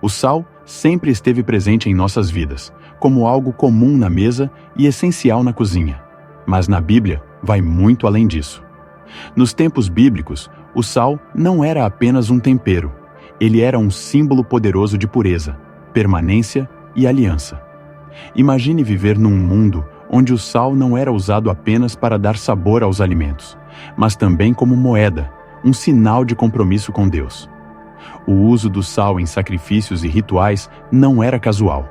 O sal sempre esteve presente em nossas vidas, como algo comum na mesa e essencial na cozinha. Mas na Bíblia vai muito além disso. Nos tempos bíblicos, o sal não era apenas um tempero. Ele era um símbolo poderoso de pureza, permanência e aliança. Imagine viver num mundo onde o sal não era usado apenas para dar sabor aos alimentos, mas também como moeda, um sinal de compromisso com Deus. O uso do sal em sacrifícios e rituais não era casual.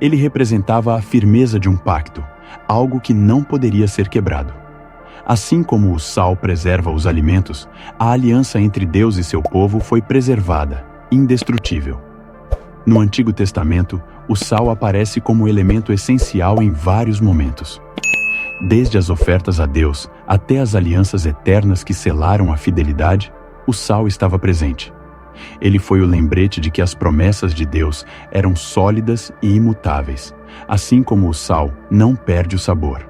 Ele representava a firmeza de um pacto, algo que não poderia ser quebrado. Assim como o sal preserva os alimentos, a aliança entre Deus e seu povo foi preservada, indestrutível. No Antigo Testamento, o sal aparece como elemento essencial em vários momentos. Desde as ofertas a Deus até as alianças eternas que selaram a fidelidade, o sal estava presente. Ele foi o lembrete de que as promessas de Deus eram sólidas e imutáveis, assim como o sal não perde o sabor.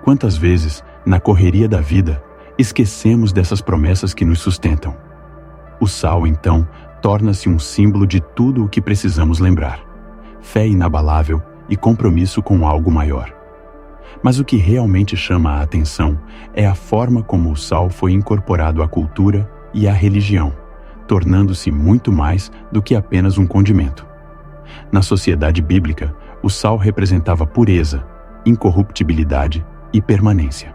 Quantas vezes, na correria da vida, esquecemos dessas promessas que nos sustentam? O sal, então, torna-se um símbolo de tudo o que precisamos lembrar: fé inabalável e compromisso com algo maior. Mas o que realmente chama a atenção é a forma como o sal foi incorporado à cultura e à religião, tornando-se muito mais do que apenas um condimento. Na sociedade bíblica, o sal representava pureza, incorruptibilidade e permanência.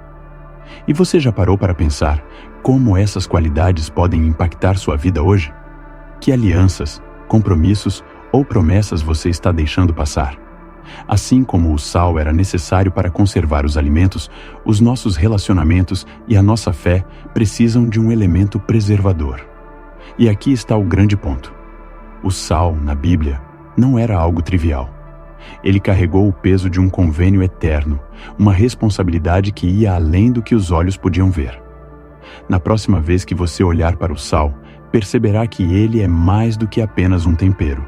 E você já parou para pensar como essas qualidades podem impactar sua vida hoje? Que alianças, compromissos ou promessas você está deixando passar? Assim como o sal era necessário para conservar os alimentos, os nossos relacionamentos e a nossa fé precisam de um elemento preservador. E aqui está o grande ponto. O sal, na Bíblia, não era algo trivial. Ele carregou o peso de um convênio eterno, uma responsabilidade que ia além do que os olhos podiam ver. Na próxima vez que você olhar para o sal, perceberá que ele é mais do que apenas um tempero.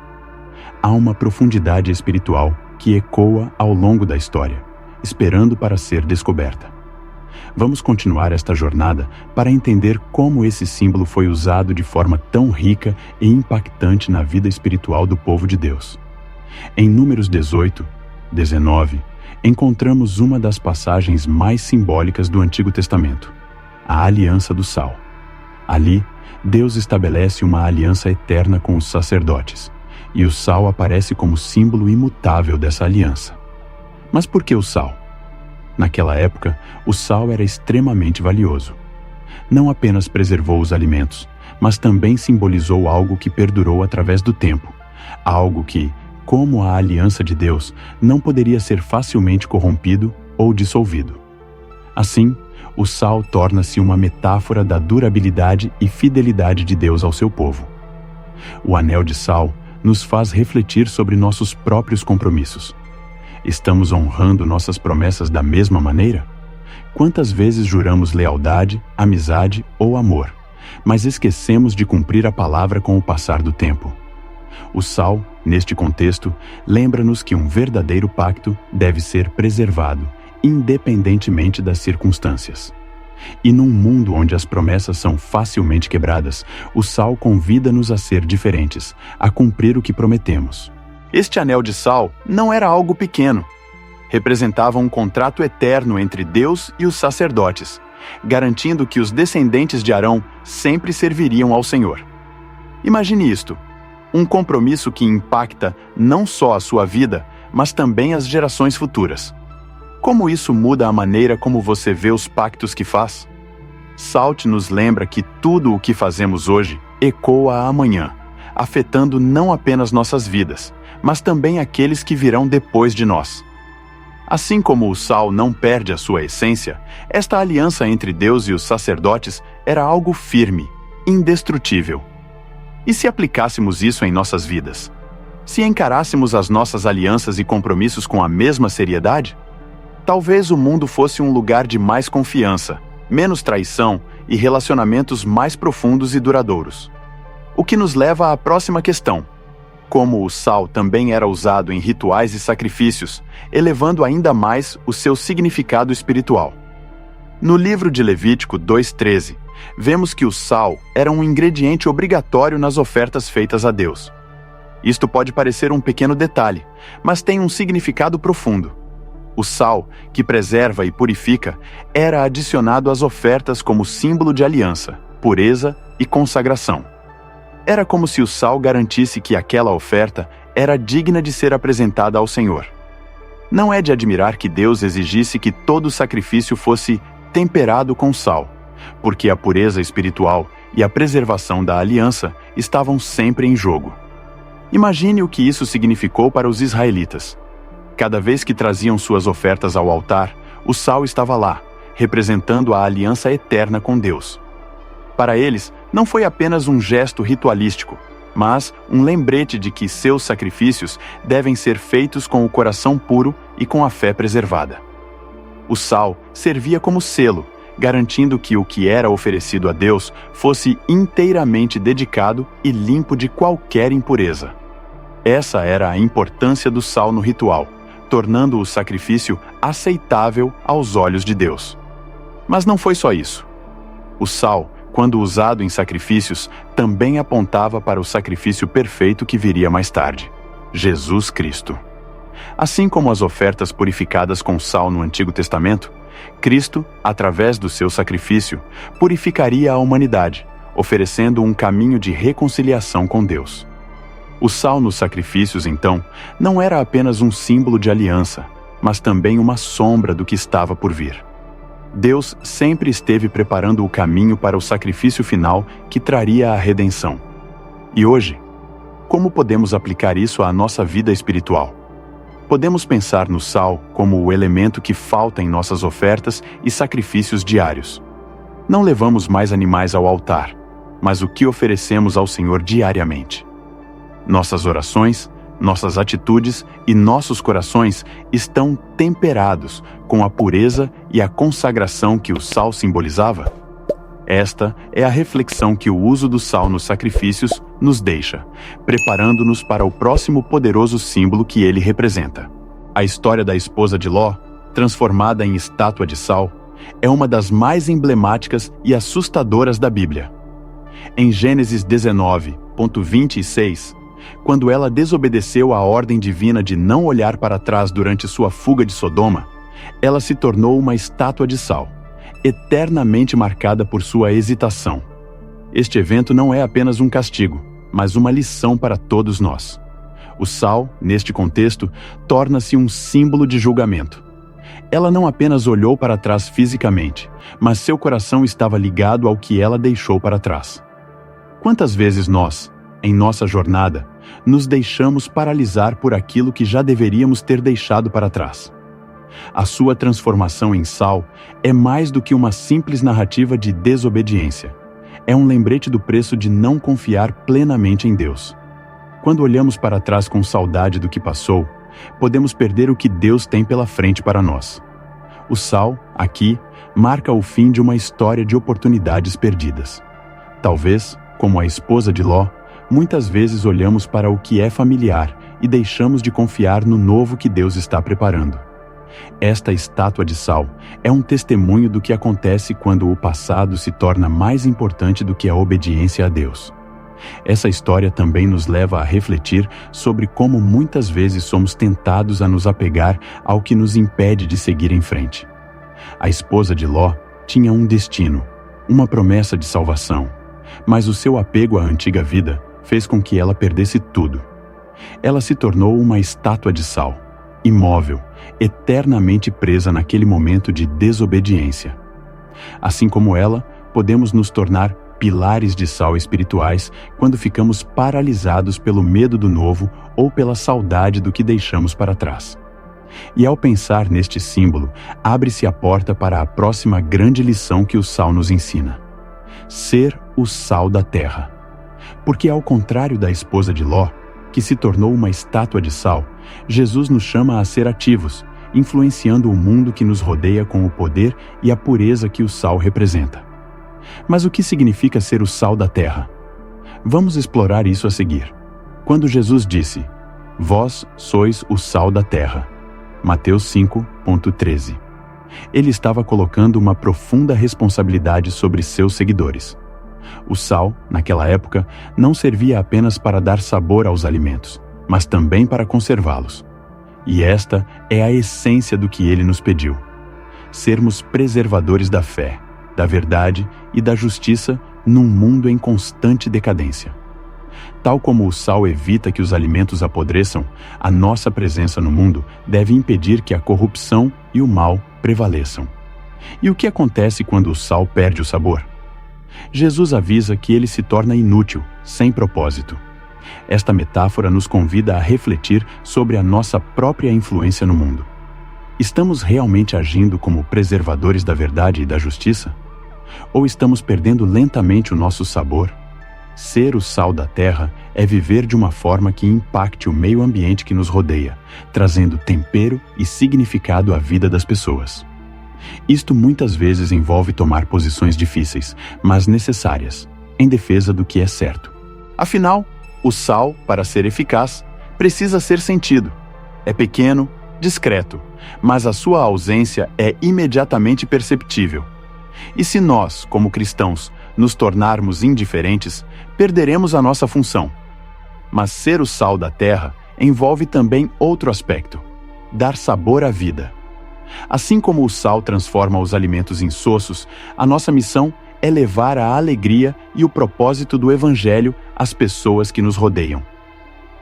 Há uma profundidade espiritual que ecoa ao longo da história, esperando para ser descoberta. Vamos continuar esta jornada para entender como esse símbolo foi usado de forma tão rica e impactante na vida espiritual do povo de Deus. Em Números 18, 19, encontramos uma das passagens mais simbólicas do Antigo Testamento, a Aliança do Sal. Ali, Deus estabelece uma aliança eterna com os sacerdotes, e o sal aparece como símbolo imutável dessa aliança. Mas por que o sal? Naquela época, o sal era extremamente valioso. Não apenas preservou os alimentos, mas também simbolizou algo que perdurou através do tempo, algo que, como a aliança de Deus, não poderia ser facilmente corrompido ou dissolvido. Assim, o sal torna-se uma metáfora da durabilidade e fidelidade de Deus ao seu povo. O anel de sal nos faz refletir sobre nossos próprios compromissos. Estamos honrando nossas promessas da mesma maneira? Quantas vezes juramos lealdade, amizade ou amor, mas esquecemos de cumprir a palavra com o passar do tempo? O sal, neste contexto, lembra-nos que um verdadeiro pacto deve ser preservado, independentemente das circunstâncias. E num mundo onde as promessas são facilmente quebradas, o sal convida-nos a ser diferentes, a cumprir o que prometemos. Este anel de sal não era algo pequeno. Representava um contrato eterno entre Deus e os sacerdotes, garantindo que os descendentes de Arão sempre serviriam ao Senhor. Imagine isto: um compromisso que impacta não só a sua vida, mas também as gerações futuras. Como isso muda a maneira como você vê os pactos que faz? Salt nos lembra que tudo o que fazemos hoje ecoa amanhã, afetando não apenas nossas vidas, mas também aqueles que virão depois de nós. Assim como o sal não perde a sua essência, esta aliança entre Deus e os sacerdotes era algo firme, indestrutível. E se aplicássemos isso em nossas vidas? Se encarássemos as nossas alianças e compromissos com a mesma seriedade? Talvez o mundo fosse um lugar de mais confiança, menos traição e relacionamentos mais profundos e duradouros. O que nos leva à próxima questão: como o sal também era usado em rituais e sacrifícios, elevando ainda mais o seu significado espiritual. No livro de Levítico 2:13, vemos que o sal era um ingrediente obrigatório nas ofertas feitas a Deus. Isto pode parecer um pequeno detalhe, mas tem um significado profundo. O sal, que preserva e purifica, era adicionado às ofertas como símbolo de aliança, pureza e consagração. Era como se o sal garantisse que aquela oferta era digna de ser apresentada ao Senhor. Não é de admirar que Deus exigisse que todo sacrifício fosse temperado com sal, porque a pureza espiritual e a preservação da aliança estavam sempre em jogo. Imagine o que isso significou para os israelitas. Cada vez que traziam suas ofertas ao altar, o sal estava lá, representando a aliança eterna com Deus. Para eles, não foi apenas um gesto ritualístico, mas um lembrete de que seus sacrifícios devem ser feitos com o coração puro e com a fé preservada. O sal servia como selo, garantindo que o que era oferecido a Deus fosse inteiramente dedicado e limpo de qualquer impureza. Essa era a importância do sal no ritual, tornando o sacrifício aceitável aos olhos de Deus. Mas não foi só isso. O sal, quando usado em sacrifícios, também apontava para o sacrifício perfeito que viria mais tarde, Jesus Cristo. Assim como as ofertas purificadas com sal no Antigo Testamento, Cristo, através do seu sacrifício, purificaria a humanidade, oferecendo um caminho de reconciliação com Deus. O sal nos sacrifícios, então, não era apenas um símbolo de aliança, mas também uma sombra do que estava por vir. Deus sempre esteve preparando o caminho para o sacrifício final que traria a redenção. E hoje, como podemos aplicar isso à nossa vida espiritual? Podemos pensar no sal como o elemento que falta em nossas ofertas e sacrifícios diários. Não levamos mais animais ao altar, mas o que oferecemos ao Senhor diariamente. Nossas orações, nossas atitudes e nossos corações estão temperados com a pureza e a consagração que o sal simbolizava? Esta é a reflexão que o uso do sal nos sacrifícios nos deixa, preparando-nos para o próximo poderoso símbolo que ele representa. A história da esposa de Ló, transformada em estátua de sal, é uma das mais emblemáticas e assustadoras da Bíblia. Em Gênesis 19:26, quando ela desobedeceu à ordem divina de não olhar para trás durante sua fuga de Sodoma, ela se tornou uma estátua de sal, eternamente marcada por sua hesitação. Este evento não é apenas um castigo, mas uma lição para todos nós. O sal, neste contexto, torna-se um símbolo de julgamento. Ela não apenas olhou para trás fisicamente, mas seu coração estava ligado ao que ela deixou para trás. Quantas vezes nós, em nossa jornada, nos deixamos paralisar por aquilo que já deveríamos ter deixado para trás? A sua transformação em sal é mais do que uma simples narrativa de desobediência. É um lembrete do preço de não confiar plenamente em Deus. Quando olhamos para trás com saudade do que passou, podemos perder o que Deus tem pela frente para nós. O sal, aqui, marca o fim de uma história de oportunidades perdidas. Talvez, como a esposa de Ló, muitas vezes olhamos para o que é familiar e deixamos de confiar no novo que Deus está preparando. Esta estátua de sal é um testemunho do que acontece quando o passado se torna mais importante do que a obediência a Deus. Essa história também nos leva a refletir sobre como muitas vezes somos tentados a nos apegar ao que nos impede de seguir em frente. A esposa de Ló tinha um destino, uma promessa de salvação, mas o seu apego à antiga vida fez com que ela perdesse tudo. Ela se tornou uma estátua de sal, imóvel, eternamente presa naquele momento de desobediência. Assim como ela, podemos nos tornar pilares de sal espirituais quando ficamos paralisados pelo medo do novo ou pela saudade do que deixamos para trás. E ao pensar neste símbolo, abre-se a porta para a próxima grande lição que o sal nos ensina: ser o sal da terra. Porque ao contrário da esposa de Ló, que se tornou uma estátua de sal, Jesus nos chama a ser ativos, influenciando o mundo que nos rodeia com o poder e a pureza que o sal representa. Mas o que significa ser o sal da terra? Vamos explorar isso a seguir. Quando Jesus disse: "Vós sois o sal da terra", Mateus 5:13, ele estava colocando uma profunda responsabilidade sobre seus seguidores. O sal, naquela época, não servia apenas para dar sabor aos alimentos, mas também para conservá-los. E esta é a essência do que ele nos pediu: sermos preservadores da fé, da verdade e da justiça num mundo em constante decadência. Tal como o sal evita que os alimentos apodreçam, a nossa presença no mundo deve impedir que a corrupção e o mal prevaleçam. E o que acontece quando o sal perde o sabor? Jesus avisa que ele se torna inútil, sem propósito. Esta metáfora nos convida a refletir sobre a nossa própria influência no mundo. Estamos realmente agindo como preservadores da verdade e da justiça? Ou estamos perdendo lentamente o nosso sabor? Ser o sal da terra é viver de uma forma que impacte o meio ambiente que nos rodeia, trazendo tempero e significado à vida das pessoas. Isto muitas vezes envolve tomar posições difíceis, mas necessárias, em defesa do que é certo. Afinal, o sal, para ser eficaz, precisa ser sentido. É pequeno, discreto, mas a sua ausência é imediatamente perceptível. E se nós, como cristãos, nos tornarmos indiferentes, perderemos a nossa função. Mas ser o sal da terra envolve também outro aspecto: dar sabor à vida. Assim como o sal transforma os alimentos insossos, a nossa missão é levar a alegria e o propósito do Evangelho às pessoas que nos rodeiam.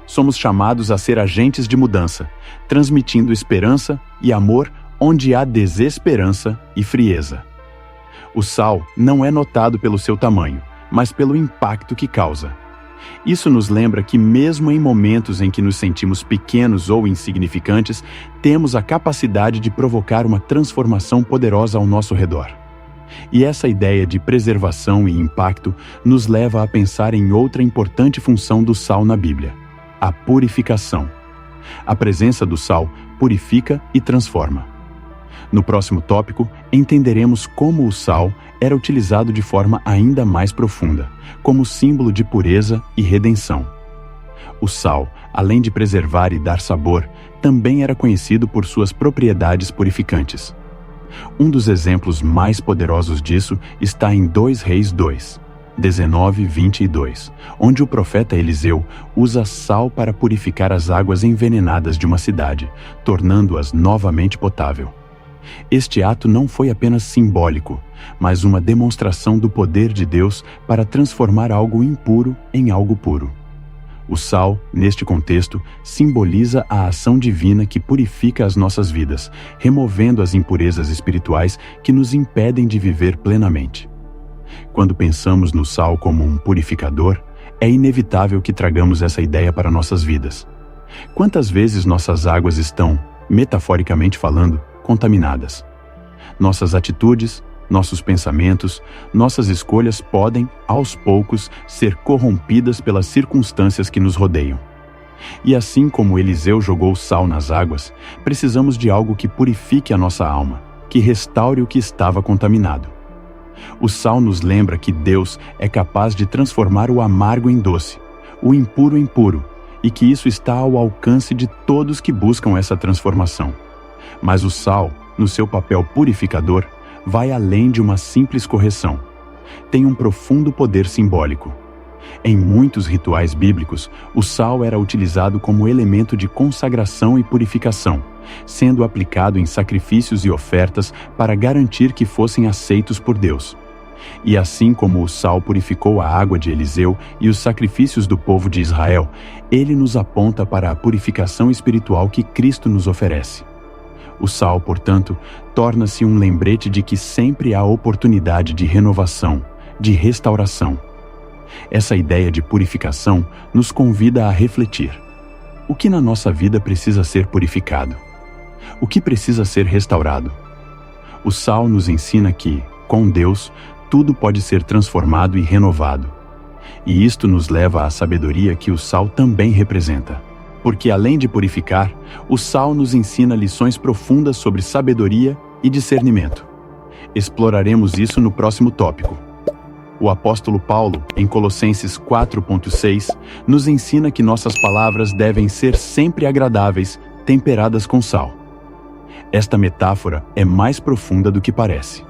Somos chamados a ser agentes de mudança, transmitindo esperança e amor onde há desesperança e frieza. O sal não é notado pelo seu tamanho, mas pelo impacto que causa. Isso nos lembra que mesmo em momentos em que nos sentimos pequenos ou insignificantes, temos a capacidade de provocar uma transformação poderosa ao nosso redor. E essa ideia de preservação e impacto nos leva a pensar em outra importante função do sal na Bíblia: a purificação. A presença do sal purifica e transforma. No próximo tópico, entenderemos como o sal era utilizado de forma ainda mais profunda, como símbolo de pureza e redenção. O sal, além de preservar e dar sabor, também era conhecido por suas propriedades purificantes. Um dos exemplos mais poderosos disso está em 2 Reis 2, 19, 22, onde o profeta Eliseu usa sal para purificar as águas envenenadas de uma cidade, tornando-as novamente potável. Este ato não foi apenas simbólico, mas uma demonstração do poder de Deus para transformar algo impuro em algo puro. O sal, neste contexto, simboliza a ação divina que purifica as nossas vidas, removendo as impurezas espirituais que nos impedem de viver plenamente. Quando pensamos no sal como um purificador, é inevitável que tragamos essa ideia para nossas vidas. Quantas vezes nossas águas estão, metaforicamente falando, contaminadas? Nossas atitudes, nossos pensamentos, nossas escolhas podem, aos poucos, ser corrompidas pelas circunstâncias que nos rodeiam. E assim como Eliseu jogou sal nas águas, precisamos de algo que purifique a nossa alma, que restaure o que estava contaminado. O sal nos lembra que Deus é capaz de transformar o amargo em doce, o impuro em puro, e que isso está ao alcance de todos que buscam essa transformação. Mas o sal, no seu papel purificador, vai além de uma simples correção. Tem um profundo poder simbólico. Em muitos rituais bíblicos, o sal era utilizado como elemento de consagração e purificação, sendo aplicado em sacrifícios e ofertas para garantir que fossem aceitos por Deus. E assim como o sal purificou a água de Eliseu e os sacrifícios do povo de Israel, ele nos aponta para a purificação espiritual que Cristo nos oferece. O sal, portanto, torna-se um lembrete de que sempre há oportunidade de renovação, de restauração. Essa ideia de purificação nos convida a refletir. O que na nossa vida precisa ser purificado? O que precisa ser restaurado? O sal nos ensina que, com Deus, tudo pode ser transformado e renovado. E isto nos leva à sabedoria que o sal também representa. Porque, além de purificar, o sal nos ensina lições profundas sobre sabedoria e discernimento. Exploraremos isso no próximo tópico. O apóstolo Paulo, em Colossenses 4.6, nos ensina que nossas palavras devem ser sempre agradáveis, temperadas com sal. Esta metáfora é mais profunda do que parece.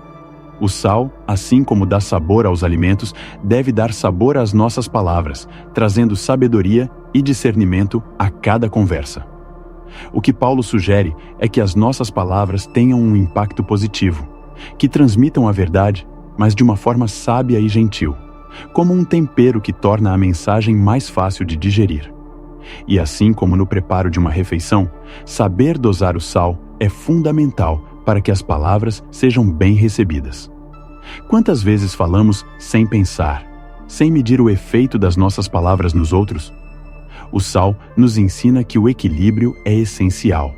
O sal, assim como dá sabor aos alimentos, deve dar sabor às nossas palavras, trazendo sabedoria e discernimento a cada conversa. O que Paulo sugere é que as nossas palavras tenham um impacto positivo, que transmitam a verdade, mas de uma forma sábia e gentil, como um tempero que torna a mensagem mais fácil de digerir. E assim como no preparo de uma refeição, saber dosar o sal é fundamental para que as palavras sejam bem recebidas. Quantas vezes falamos sem pensar, sem medir o efeito das nossas palavras nos outros? O sal nos ensina que o equilíbrio é essencial.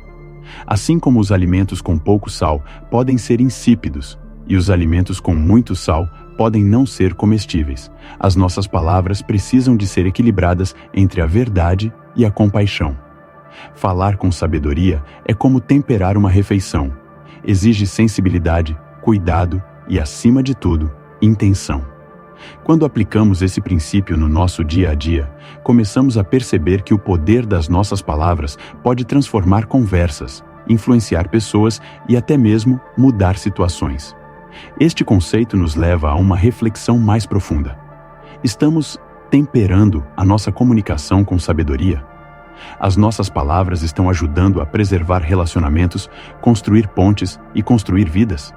Assim como os alimentos com pouco sal podem ser insípidos e os alimentos com muito sal podem não ser comestíveis, as nossas palavras precisam de ser equilibradas entre a verdade e a compaixão. Falar com sabedoria é como temperar uma refeição. Exige sensibilidade, cuidado e, acima de tudo, intenção. Quando aplicamos esse princípio no nosso dia a dia, começamos a perceber que o poder das nossas palavras pode transformar conversas, influenciar pessoas e até mesmo mudar situações. Este conceito nos leva a uma reflexão mais profunda. Estamos temperando a nossa comunicação com sabedoria? As nossas palavras estão ajudando a preservar relacionamentos, construir pontes e construir vidas?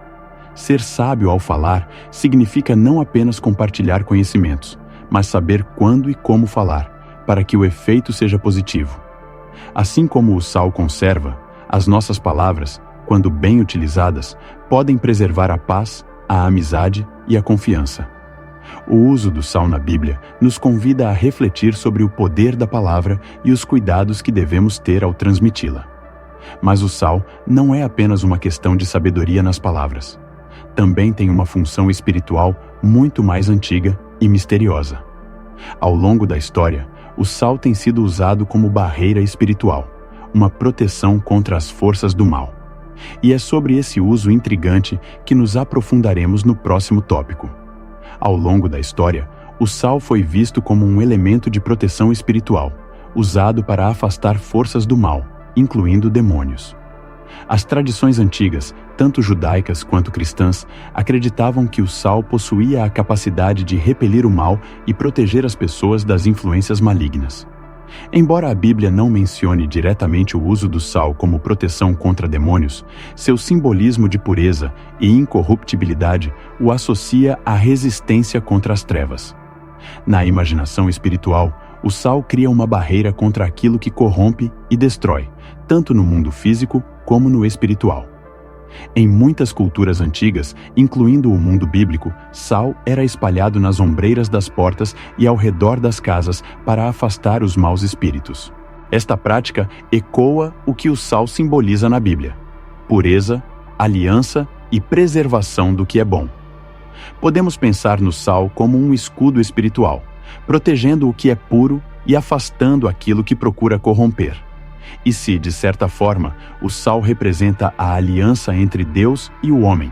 Ser sábio ao falar significa não apenas compartilhar conhecimentos, mas saber quando e como falar, para que o efeito seja positivo. Assim como o sal conserva, as nossas palavras, quando bem utilizadas, podem preservar a paz, a amizade e a confiança. O uso do sal na Bíblia nos convida a refletir sobre o poder da palavra e os cuidados que devemos ter ao transmiti-la. Mas o sal não é apenas uma questão de sabedoria nas palavras. Também tem uma função espiritual muito mais antiga e misteriosa. Ao longo da história, o sal tem sido usado como barreira espiritual, uma proteção contra as forças do mal. E é sobre esse uso intrigante que nos aprofundaremos no próximo tópico. Ao longo da história, o sal foi visto como um elemento de proteção espiritual, usado para afastar forças do mal, incluindo demônios. As tradições antigas, tanto judaicas quanto cristãs, acreditavam que o sal possuía a capacidade de repelir o mal e proteger as pessoas das influências malignas. Embora a Bíblia não mencione diretamente o uso do sal como proteção contra demônios, seu simbolismo de pureza e incorruptibilidade o associa à resistência contra as trevas. Na imaginação espiritual, o sal cria uma barreira contra aquilo que corrompe e destrói, tanto no mundo físico como no espiritual. Em muitas culturas antigas, incluindo o mundo bíblico, sal era espalhado nas ombreiras das portas e ao redor das casas para afastar os maus espíritos. Esta prática ecoa o que o sal simboliza na Bíblia: pureza, aliança e preservação do que é bom. Podemos pensar no sal como um escudo espiritual, protegendo o que é puro e afastando aquilo que procura corromper. E se, de certa forma, o sal representa a aliança entre Deus e o homem,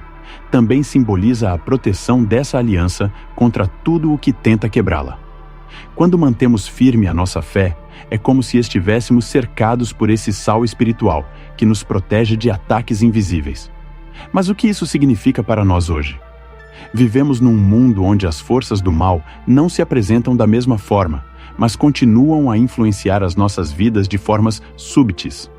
também simboliza a proteção dessa aliança contra tudo o que tenta quebrá-la. Quando mantemos firme a nossa fé, é como se estivéssemos cercados por esse sal espiritual que nos protege de ataques invisíveis. Mas o que isso significa para nós hoje? Vivemos num mundo onde as forças do mal não se apresentam da mesma forma, mas continuam a influenciar as nossas vidas de formas súbitas.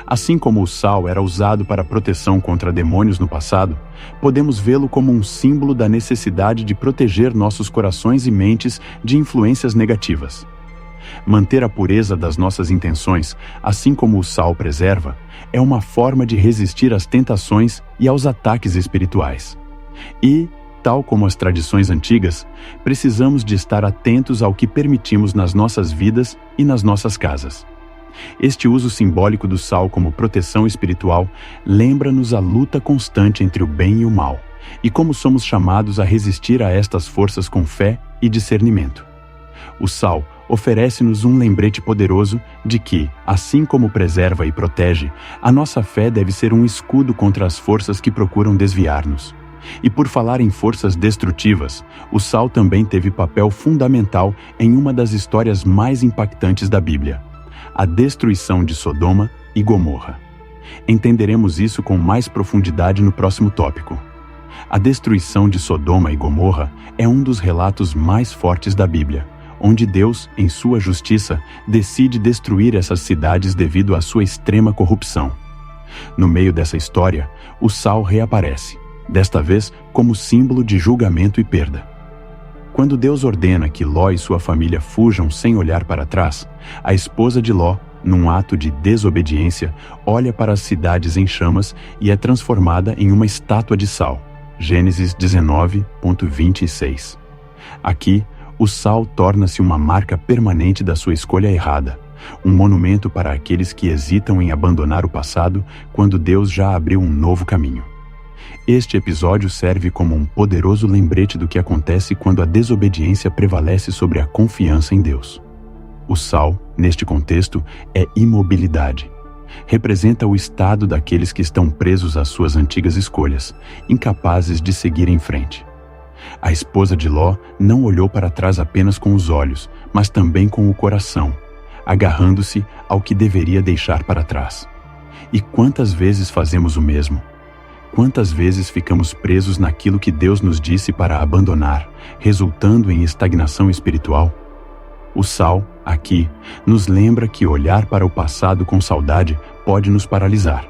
Assim como o sal era usado para proteção contra demônios no passado, podemos vê-lo como um símbolo da necessidade de proteger nossos corações e mentes de influências negativas. Manter a pureza das nossas intenções, assim como o sal preserva, é uma forma de resistir às tentações e aos ataques espirituais. E, tal como as tradições antigas, precisamos de estar atentos ao que permitimos nas nossas vidas e nas nossas casas. Este uso simbólico do sal como proteção espiritual lembra-nos a luta constante entre o bem e o mal, e como somos chamados a resistir a estas forças com fé e discernimento. O sal oferece-nos um lembrete poderoso de que, assim como preserva e protege, a nossa fé deve ser um escudo contra as forças que procuram desviar-nos. E por falar em forças destrutivas, o sal também teve papel fundamental em uma das histórias mais impactantes da Bíblia: a destruição de Sodoma e Gomorra. Entenderemos isso com mais profundidade no próximo tópico. A destruição de Sodoma e Gomorra é um dos relatos mais fortes da Bíblia, onde Deus, em sua justiça, decide destruir essas cidades devido à sua extrema corrupção. No meio dessa história, o sal reaparece, desta vez como símbolo de julgamento e perda. Quando Deus ordena que Ló e sua família fujam sem olhar para trás, a esposa de Ló, num ato de desobediência, olha para as cidades em chamas e é transformada em uma estátua de sal. Gênesis 19:26. Aqui, o sal torna-se uma marca permanente da sua escolha errada, um monumento para aqueles que hesitam em abandonar o passado quando Deus já abriu um novo caminho. Este episódio serve como um poderoso lembrete do que acontece quando a desobediência prevalece sobre a confiança em Deus. O sal, neste contexto, é imobilidade. Representa o estado daqueles que estão presos às suas antigas escolhas, incapazes de seguir em frente. A esposa de Ló não olhou para trás apenas com os olhos, mas também com o coração, agarrando-se ao que deveria deixar para trás. E quantas vezes fazemos o mesmo? Quantas vezes ficamos presos naquilo que Deus nos disse para abandonar, resultando em estagnação espiritual? O sal, aqui, nos lembra que olhar para o passado com saudade pode nos paralisar.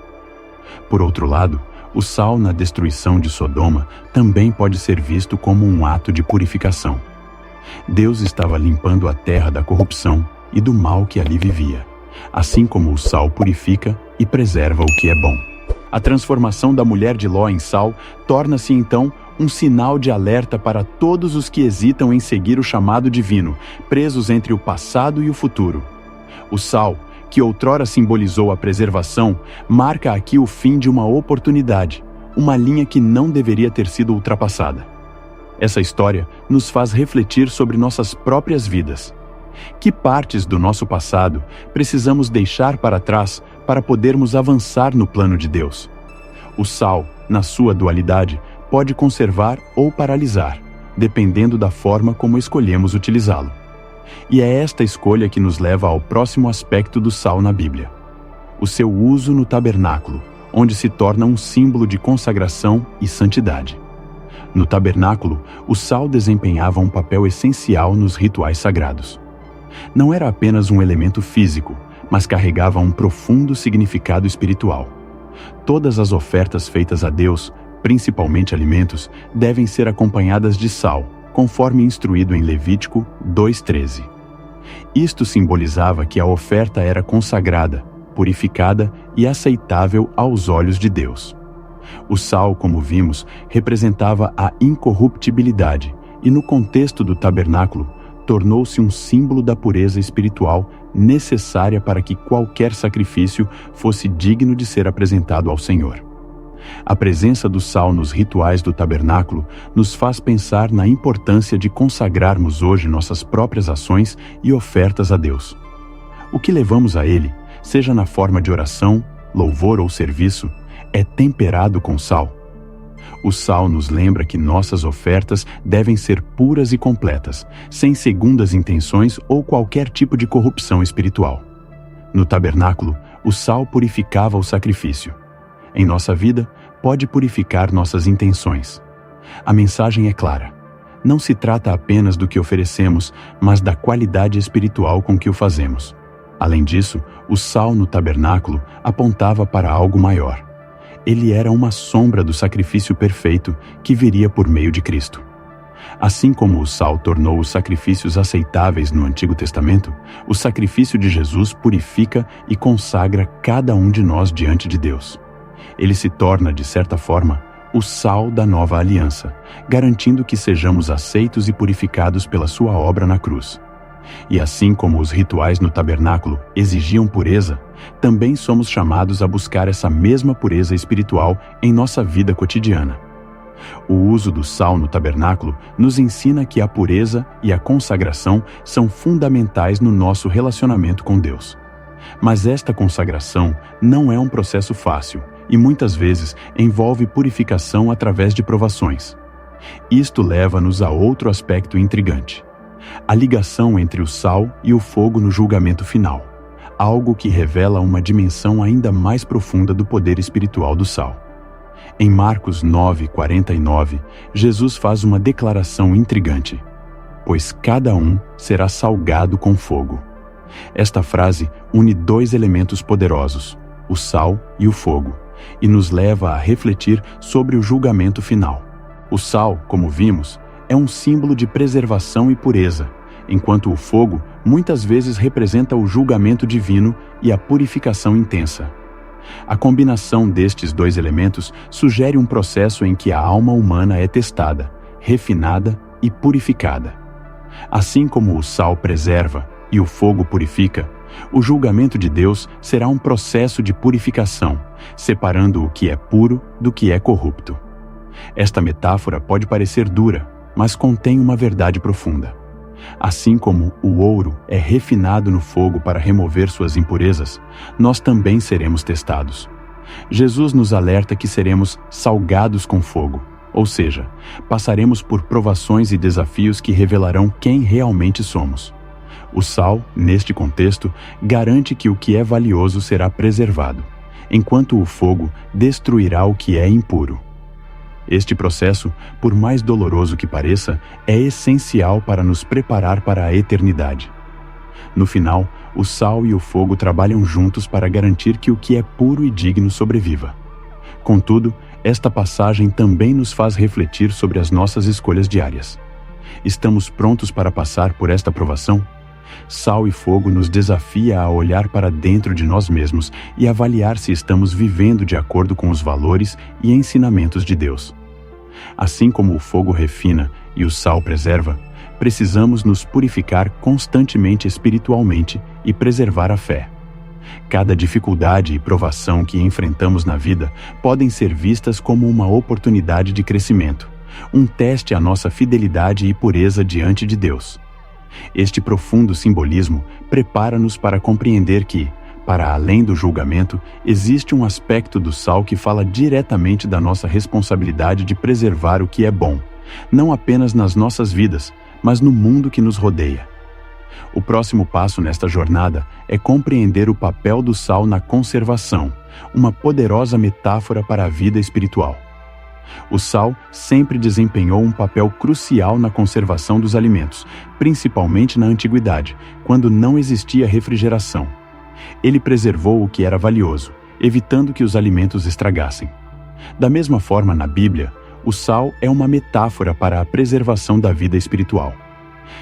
Por outro lado, o sal na destruição de Sodoma também pode ser visto como um ato de purificação. Deus estava limpando a terra da corrupção e do mal que ali vivia, assim como o sal purifica e preserva o que é bom. A transformação da mulher de Ló em sal torna-se então um sinal de alerta para todos os que hesitam em seguir o chamado divino, presos entre o passado e o futuro. O sal, que outrora simbolizou a preservação, marca aqui o fim de uma oportunidade, uma linha que não deveria ter sido ultrapassada. Essa história nos faz refletir sobre nossas próprias vidas. Que partes do nosso passado precisamos deixar para trás para podermos avançar no plano de Deus? O sal, na sua dualidade, pode conservar ou paralisar, dependendo da forma como escolhemos utilizá-lo. E é esta escolha que nos leva ao próximo aspecto do sal na Bíblia: o seu uso no tabernáculo, onde se torna um símbolo de consagração e santidade. No tabernáculo, o sal desempenhava um papel essencial nos rituais sagrados. Não era apenas um elemento físico, mas carregava um profundo significado espiritual. Todas as ofertas feitas a Deus, principalmente alimentos, devem ser acompanhadas de sal, conforme instruído em Levítico 2:13. Isto simbolizava que a oferta era consagrada, purificada e aceitável aos olhos de Deus. O sal, como vimos, representava a incorruptibilidade e, no contexto do tabernáculo, tornou-se um símbolo da pureza espiritual necessária para que qualquer sacrifício fosse digno de ser apresentado ao Senhor. A presença do sal nos rituais do tabernáculo nos faz pensar na importância de consagrarmos hoje nossas próprias ações e ofertas a Deus. O que levamos a Ele, seja na forma de oração, louvor ou serviço, é temperado com sal. O sal nos lembra que nossas ofertas devem ser puras e completas, sem segundas intenções ou qualquer tipo de corrupção espiritual. No tabernáculo, o sal purificava o sacrifício. Em nossa vida, pode purificar nossas intenções. A mensagem é clara. Não se trata apenas do que oferecemos, mas da qualidade espiritual com que o fazemos. Além disso, o sal no tabernáculo apontava para algo maior. Ele era uma sombra do sacrifício perfeito que viria por meio de Cristo. Assim como o sal tornou os sacrifícios aceitáveis no Antigo Testamento, o sacrifício de Jesus purifica e consagra cada um de nós diante de Deus. Ele se torna, de certa forma, o sal da nova aliança, garantindo que sejamos aceitos e purificados pela sua obra na cruz. E assim como os rituais no tabernáculo exigiam pureza, também somos chamados a buscar essa mesma pureza espiritual em nossa vida cotidiana. O uso do sal no tabernáculo nos ensina que a pureza e a consagração são fundamentais no nosso relacionamento com Deus. Mas esta consagração não é um processo fácil e muitas vezes envolve purificação através de provações. Isto leva-nos a outro aspecto intrigante: a ligação entre o sal e o fogo no julgamento final, algo que revela uma dimensão ainda mais profunda do poder espiritual do sal. Em Marcos 9:49, Jesus faz uma declaração intrigante: pois cada um será salgado com fogo. Esta frase une dois elementos poderosos, o sal e o fogo, e nos leva a refletir sobre o julgamento final. O sal, como vimos, é um símbolo de preservação e pureza, enquanto o fogo muitas vezes representa o julgamento divino e a purificação intensa. A combinação destes dois elementos sugere um processo em que a alma humana é testada, refinada e purificada. Assim como o sal preserva e o fogo purifica, o julgamento de Deus será um processo de purificação, separando o que é puro do que é corrupto. Esta metáfora pode parecer dura, mas contém uma verdade profunda. Assim como o ouro é refinado no fogo para remover suas impurezas, nós também seremos testados. Jesus nos alerta que seremos salgados com fogo, ou seja, passaremos por provações e desafios que revelarão quem realmente somos. O sal, neste contexto, garante que o que é valioso será preservado, enquanto o fogo destruirá o que é impuro. Este processo, por mais doloroso que pareça, é essencial para nos preparar para a eternidade. No final, o sal e o fogo trabalham juntos para garantir que o que é puro e digno sobreviva. Contudo, esta passagem também nos faz refletir sobre as nossas escolhas diárias. Estamos prontos para passar por esta provação? Sal e fogo nos desafia a olhar para dentro de nós mesmos e avaliar se estamos vivendo de acordo com os valores e ensinamentos de Deus. Assim como o fogo refina e o sal preserva, precisamos nos purificar constantemente espiritualmente e preservar a fé. Cada dificuldade e provação que enfrentamos na vida podem ser vistas como uma oportunidade de crescimento, um teste à nossa fidelidade e pureza diante de Deus. Este profundo simbolismo prepara-nos para compreender que, para além do julgamento, existe um aspecto do sal que fala diretamente da nossa responsabilidade de preservar o que é bom, não apenas nas nossas vidas, mas no mundo que nos rodeia. O próximo passo nesta jornada é compreender o papel do sal na conservação, uma poderosa metáfora para a vida espiritual. O sal sempre desempenhou um papel crucial na conservação dos alimentos, principalmente na antiguidade, quando não existia refrigeração. Ele preservou o que era valioso, evitando que os alimentos estragassem. Da mesma forma, na Bíblia, o sal é uma metáfora para a preservação da vida espiritual.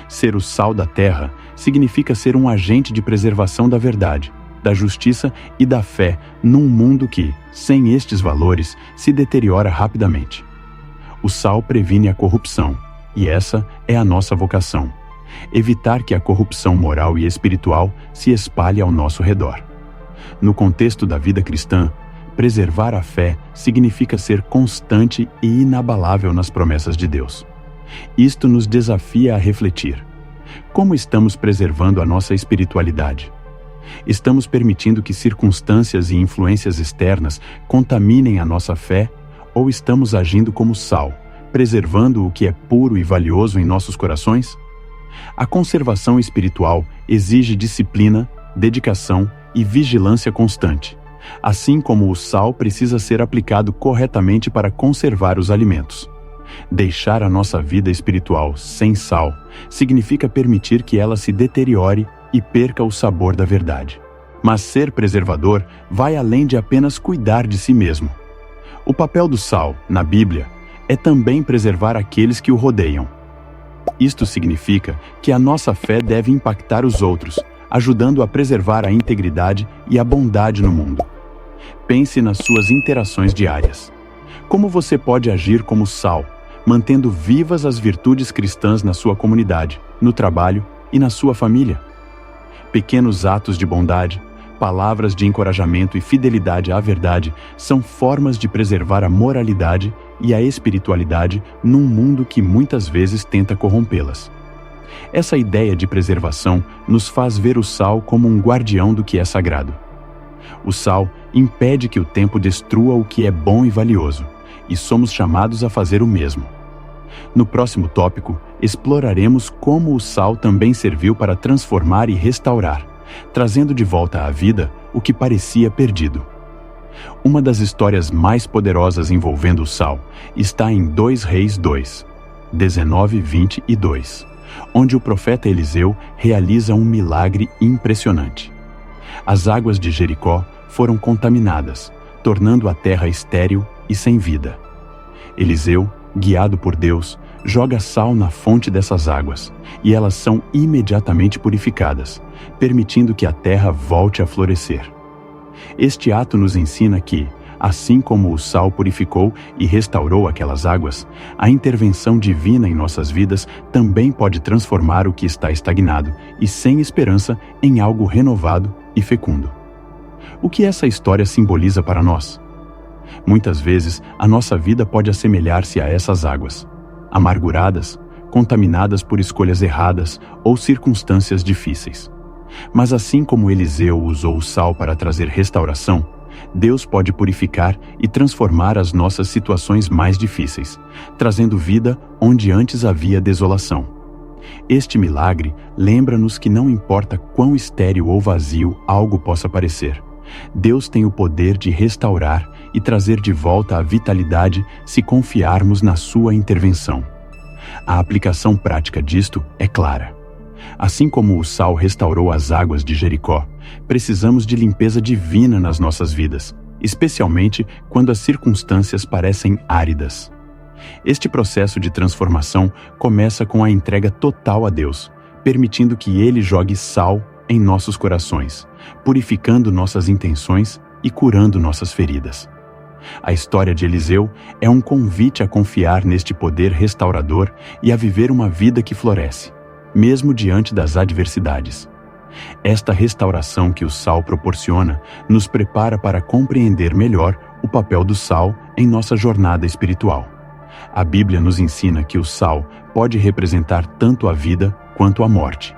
Ser o sal da terra significa ser um agente de preservação da verdade, da justiça e da fé num mundo que, sem estes valores, se deteriora rapidamente. O sal previne a corrupção, e essa é a nossa vocação: evitar que a corrupção moral e espiritual se espalhe ao nosso redor. No contexto da vida cristã, preservar a fé significa ser constante e inabalável nas promessas de Deus. Isto nos desafia a refletir: como estamos preservando a nossa espiritualidade? Estamos permitindo que circunstâncias e influências externas contaminem a nossa fé, ou estamos agindo como sal, preservando o que é puro e valioso em nossos corações? A conservação espiritual exige disciplina, dedicação e vigilância constante, assim como o sal precisa ser aplicado corretamente para conservar os alimentos. Deixar a nossa vida espiritual sem sal significa permitir que ela se deteriore e perca o sabor da verdade. Mas ser preservador vai além de apenas cuidar de si mesmo. O papel do sal, na Bíblia, é também preservar aqueles que o rodeiam. Isto significa que a nossa fé deve impactar os outros, ajudando a preservar a integridade e a bondade no mundo. Pense nas suas interações diárias. Como você pode agir como sal, mantendo vivas as virtudes cristãs na sua comunidade, no trabalho e na sua família? Pequenos atos de bondade, palavras de encorajamento e fidelidade à verdade são formas de preservar a moralidade e a espiritualidade num mundo que muitas vezes tenta corrompê-las. Essa ideia de preservação nos faz ver o sal como um guardião do que é sagrado. O sal impede que o tempo destrua o que é bom e valioso, e somos chamados a fazer o mesmo. No próximo tópico, exploraremos como o sal também serviu para transformar e restaurar, trazendo de volta à vida o que parecia perdido. Uma das histórias mais poderosas envolvendo o sal está em 2 Reis 2, 19, 22, onde o profeta Eliseu realiza um milagre impressionante. As águas de Jericó foram contaminadas, tornando a terra estéril e sem vida. Eliseu, guiado por Deus, joga sal na fonte dessas águas, e elas são imediatamente purificadas, permitindo que a terra volte a florescer. Este ato nos ensina que, assim como o sal purificou e restaurou aquelas águas, a intervenção divina em nossas vidas também pode transformar o que está estagnado e sem esperança em algo renovado e fecundo. O que essa história simboliza para nós? Muitas vezes, a nossa vida pode assemelhar-se a essas águas, amarguradas, contaminadas por escolhas erradas ou circunstâncias difíceis. Mas assim como Eliseu usou o sal para trazer restauração, Deus pode purificar e transformar as nossas situações mais difíceis, trazendo vida onde antes havia desolação. Este milagre lembra-nos que não importa quão estéril ou vazio algo possa parecer, Deus tem o poder de restaurar e trazer de volta a vitalidade se confiarmos na sua intervenção. A aplicação prática disto é clara. Assim como o sal restaurou as águas de Jericó, precisamos de limpeza divina nas nossas vidas, especialmente quando as circunstâncias parecem áridas. Este processo de transformação começa com a entrega total a Deus, permitindo que Ele jogue sal em nossos corações, purificando nossas intenções e curando nossas feridas. A história de Eliseu é um convite a confiar neste poder restaurador e a viver uma vida que floresce, mesmo diante das adversidades. Esta restauração que o sal proporciona nos prepara para compreender melhor o papel do sal em nossa jornada espiritual. A Bíblia nos ensina que o sal pode representar tanto a vida quanto a morte.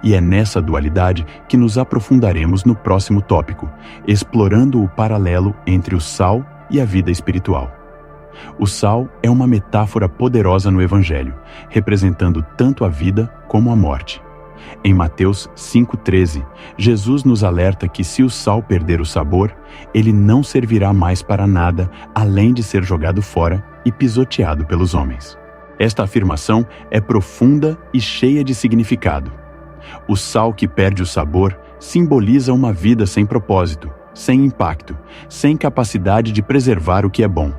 E é nessa dualidade que nos aprofundaremos no próximo tópico, explorando o paralelo entre o sal e a vida espiritual. O sal é uma metáfora poderosa no Evangelho, representando tanto a vida como a morte. Em Mateus 5,13, Jesus nos alerta que se o sal perder o sabor, ele não servirá mais para nada além de ser jogado fora e pisoteado pelos homens. Esta afirmação é profunda e cheia de significado. O sal que perde o sabor simboliza uma vida sem propósito, sem impacto, sem capacidade de preservar o que é bom.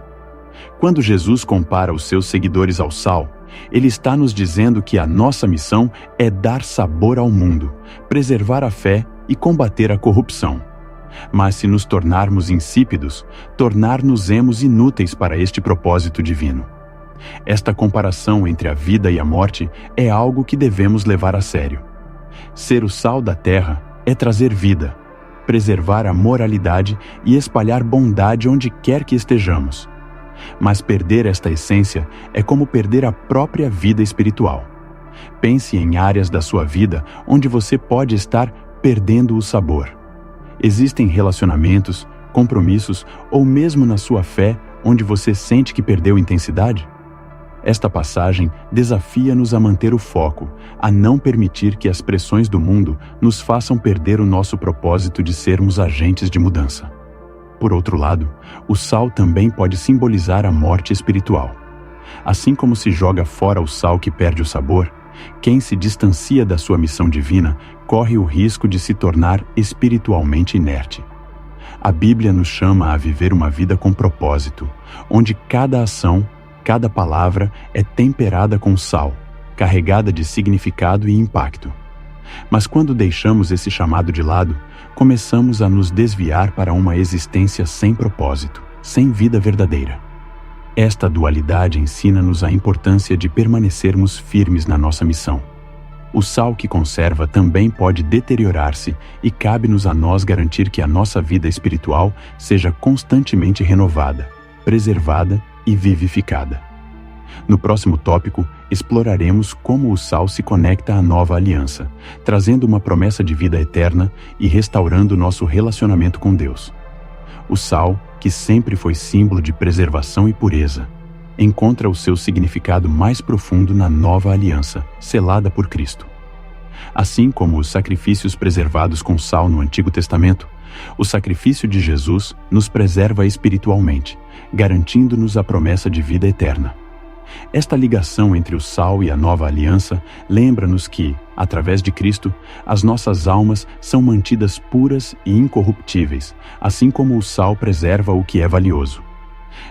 Quando Jesus compara os seus seguidores ao sal, ele está nos dizendo que a nossa missão é dar sabor ao mundo, preservar a fé e combater a corrupção. Mas se nos tornarmos insípidos, tornar-nos-emos inúteis para este propósito divino. Esta comparação entre a vida e a morte é algo que devemos levar a sério. Ser o sal da terra é trazer vida, preservar a moralidade e espalhar bondade onde quer que estejamos. Mas perder esta essência é como perder a própria vida espiritual. Pense em áreas da sua vida onde você pode estar perdendo o sabor. Existem relacionamentos, compromissos ou mesmo na sua fé onde você sente que perdeu intensidade? Esta passagem desafia-nos a manter o foco, a não permitir que as pressões do mundo nos façam perder o nosso propósito de sermos agentes de mudança. Por outro lado, o sal também pode simbolizar a morte espiritual. Assim como se joga fora o sal que perde o sabor, quem se distancia da sua missão divina corre o risco de se tornar espiritualmente inerte. A Bíblia nos chama a viver uma vida com propósito, onde cada ação, cada palavra é temperada com sal, carregada de significado e impacto. Mas quando deixamos esse chamado de lado, começamos a nos desviar para uma existência sem propósito, sem vida verdadeira. Esta dualidade ensina-nos a importância de permanecermos firmes na nossa missão. O sal que conserva também pode deteriorar-se e cabe-nos a nós garantir que a nossa vida espiritual seja constantemente renovada, preservada e vivificada. No próximo tópico, exploraremos como o sal se conecta à nova aliança, trazendo uma promessa de vida eterna e restaurando nosso relacionamento com Deus. O sal, que sempre foi símbolo de preservação e pureza, encontra o seu significado mais profundo na nova aliança, selada por Cristo. Assim como os sacrifícios preservados com sal no Antigo Testamento, O sacrifício de Jesus nos preserva espiritualmente, garantindo-nos a promessa de vida eterna. Esta ligação entre o sal e a nova aliança lembra-nos que, através de Cristo, as nossas almas são mantidas puras e incorruptíveis, assim como o sal preserva o que é valioso.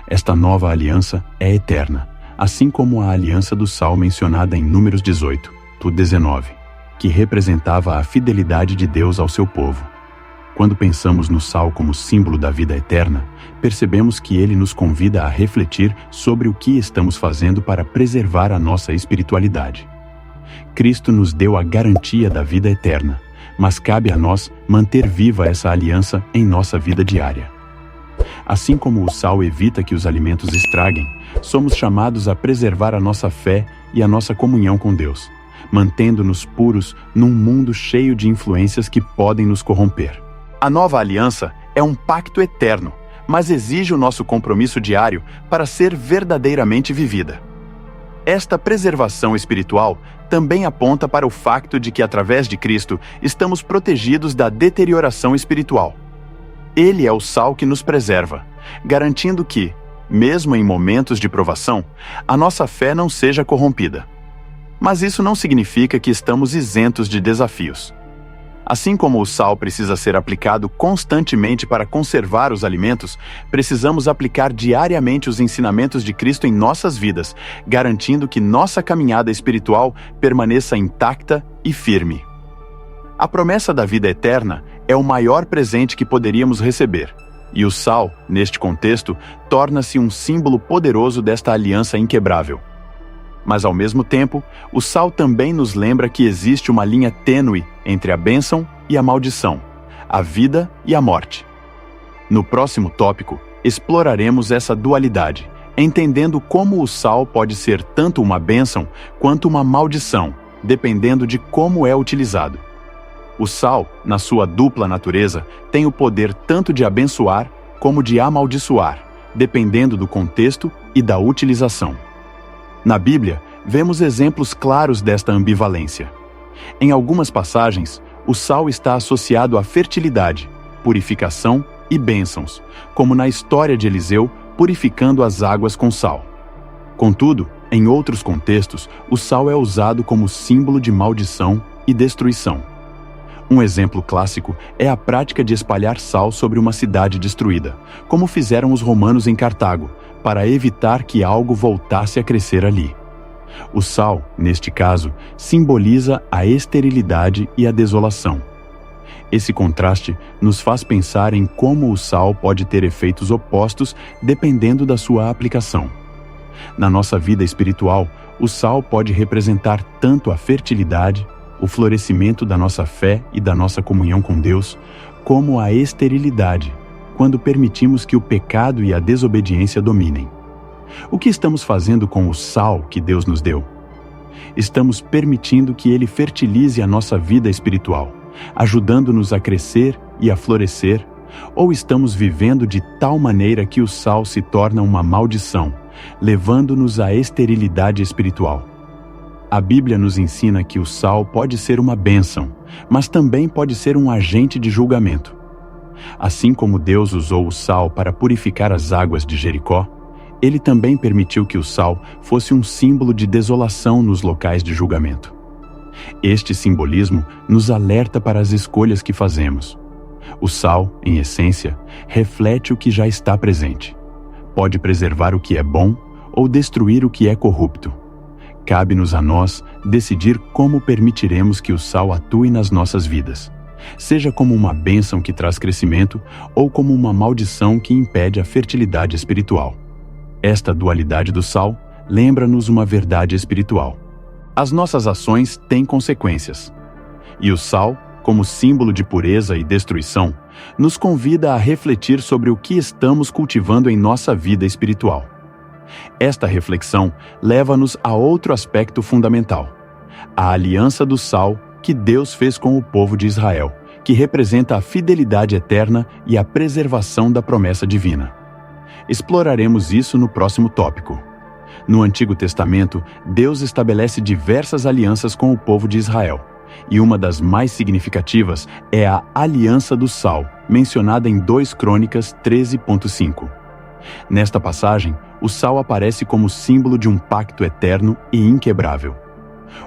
Esta nova aliança é eterna, assim como a aliança do sal mencionada em Números 18:19, que representava a fidelidade de Deus ao seu povo. Quando pensamos no sal como símbolo da vida eterna, percebemos que ele nos convida a refletir sobre o que estamos fazendo para preservar a nossa espiritualidade. Cristo nos deu a garantia da vida eterna, mas cabe a nós manter viva essa aliança em nossa vida diária. Assim como o sal evita que os alimentos estraguem, somos chamados a preservar a nossa fé e a nossa comunhão com Deus, mantendo-nos puros num mundo cheio de influências que podem nos corromper. A nova aliança é um pacto eterno, mas exige o nosso compromisso diário para ser verdadeiramente vivida. Esta preservação espiritual também aponta para o facto de que, através de Cristo, estamos protegidos da deterioração espiritual. Ele é o sal que nos preserva, garantindo que, mesmo em momentos de provação, a nossa fé não seja corrompida. Mas isso não significa que estamos isentos de desafios. Assim como o sal precisa ser aplicado constantemente para conservar os alimentos, precisamos aplicar diariamente os ensinamentos de Cristo em nossas vidas, garantindo que nossa caminhada espiritual permaneça intacta e firme. A promessa da vida eterna é o maior presente que poderíamos receber, e o sal, neste contexto, torna-se um símbolo poderoso desta aliança inquebrável. Mas, ao mesmo tempo, o sal também nos lembra que existe uma linha tênue entre a bênção e a maldição, a vida e a morte. No próximo tópico, exploraremos essa dualidade, entendendo como o sal pode ser tanto uma bênção quanto uma maldição, dependendo de como é utilizado. O sal, na sua dupla natureza, tem o poder tanto de abençoar como de amaldiçoar, dependendo do contexto e da utilização. Na Bíblia, vemos exemplos claros desta ambivalência. Em algumas passagens, o sal está associado à fertilidade, purificação e bênçãos, como na história de Eliseu purificando as águas com sal. Contudo, em outros contextos, o sal é usado como símbolo de maldição e destruição. Um exemplo clássico é a prática de espalhar sal sobre uma cidade destruída, como fizeram os romanos em Cartago, para evitar que algo voltasse a crescer ali. O sal, neste caso, simboliza a esterilidade e a desolação. Esse contraste nos faz pensar em como o sal pode ter efeitos opostos dependendo da sua aplicação. Na nossa vida espiritual, o sal pode representar tanto a fertilidade, o florescimento da nossa fé e da nossa comunhão com Deus, como a esterilidade, quando permitimos que o pecado e a desobediência dominem. O que estamos fazendo com o sal que Deus nos deu? Estamos permitindo que ele fertilize a nossa vida espiritual, ajudando-nos a crescer e a florescer, ou estamos vivendo de tal maneira que o sal se torna uma maldição, levando-nos à esterilidade espiritual? A Bíblia nos ensina que o sal pode ser uma bênção, mas também pode ser um agente de julgamento. Assim como Deus usou o sal para purificar as águas de Jericó, ele também permitiu que o sal fosse um símbolo de desolação nos locais de julgamento. Este simbolismo nos alerta para as escolhas que fazemos. O sal, em essência, reflete o que já está presente. Pode preservar o que é bom ou destruir o que é corrupto. Cabe-nos a nós decidir como permitiremos que o sal atue nas nossas vidas, seja como uma bênção que traz crescimento ou como uma maldição que impede a fertilidade espiritual. Esta dualidade do sal lembra-nos uma verdade espiritual. As nossas ações têm consequências. E o sal, como símbolo de pureza e destruição, nos convida a refletir sobre o que estamos cultivando em nossa vida espiritual. Esta reflexão leva-nos a outro aspecto fundamental: a aliança do sal que Deus fez com o povo de Israel, que representa a fidelidade eterna e a preservação da promessa divina. Exploraremos isso no próximo tópico. No Antigo Testamento, Deus estabelece diversas alianças com o povo de Israel, e uma das mais significativas é a Aliança do Sal, mencionada em 2 Crônicas 13.5. Nesta passagem, o sal aparece como símbolo de um pacto eterno e inquebrável.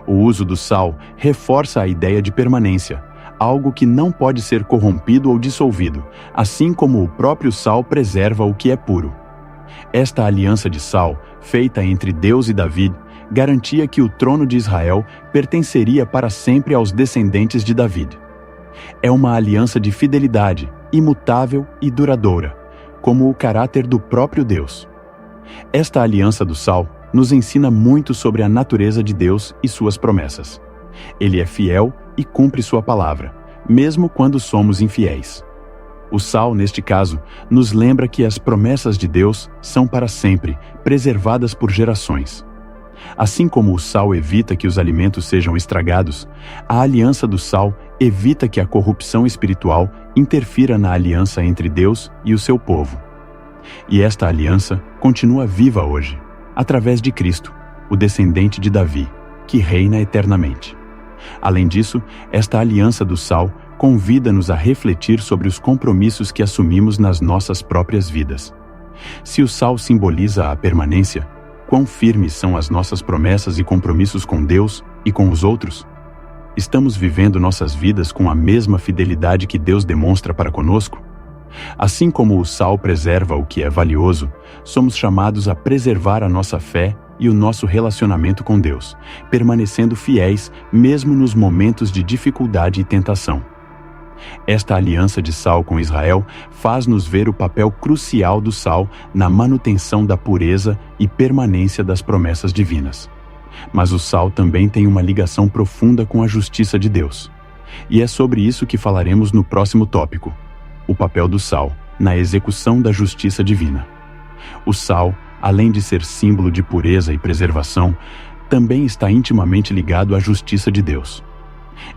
O uso do sal reforça a ideia de permanência, algo que não pode ser corrompido ou dissolvido, assim como o próprio sal preserva o que é puro. Esta aliança de sal, feita entre Deus e Davi, garantia que o trono de Israel pertenceria para sempre aos descendentes de Davi. É uma aliança de fidelidade, imutável e duradoura, como o caráter do próprio Deus. Esta aliança do sal nos ensina muito sobre a natureza de Deus e suas promessas. Ele é fiel e cumpre sua palavra, mesmo quando somos infiéis. O sal, neste caso, nos lembra que as promessas de Deus são para sempre, preservadas por gerações. Assim como o sal evita que os alimentos sejam estragados, a aliança do sal evita que a corrupção espiritual interfira na aliança entre Deus e o seu povo. E esta aliança continua viva hoje, através de Cristo, o descendente de Davi, que reina eternamente. Além disso, esta aliança do sal convida-nos a refletir sobre os compromissos que assumimos nas nossas próprias vidas. Se o sal simboliza a permanência, quão firmes são as nossas promessas e compromissos com Deus e com os outros? Estamos vivendo nossas vidas com a mesma fidelidade que Deus demonstra para conosco? Assim como o sal preserva o que é valioso, somos chamados a preservar a nossa fé e o nosso relacionamento com Deus, permanecendo fiéis mesmo nos momentos de dificuldade e tentação. Esta aliança de sal com Israel faz-nos ver o papel crucial do sal na manutenção da pureza e permanência das promessas divinas. Mas o sal também tem uma ligação profunda com a justiça de Deus. E é sobre isso que falaremos no próximo tópico: o papel do sal na execução da justiça divina. O sal, além de ser símbolo de pureza e preservação, também está intimamente ligado à justiça de Deus.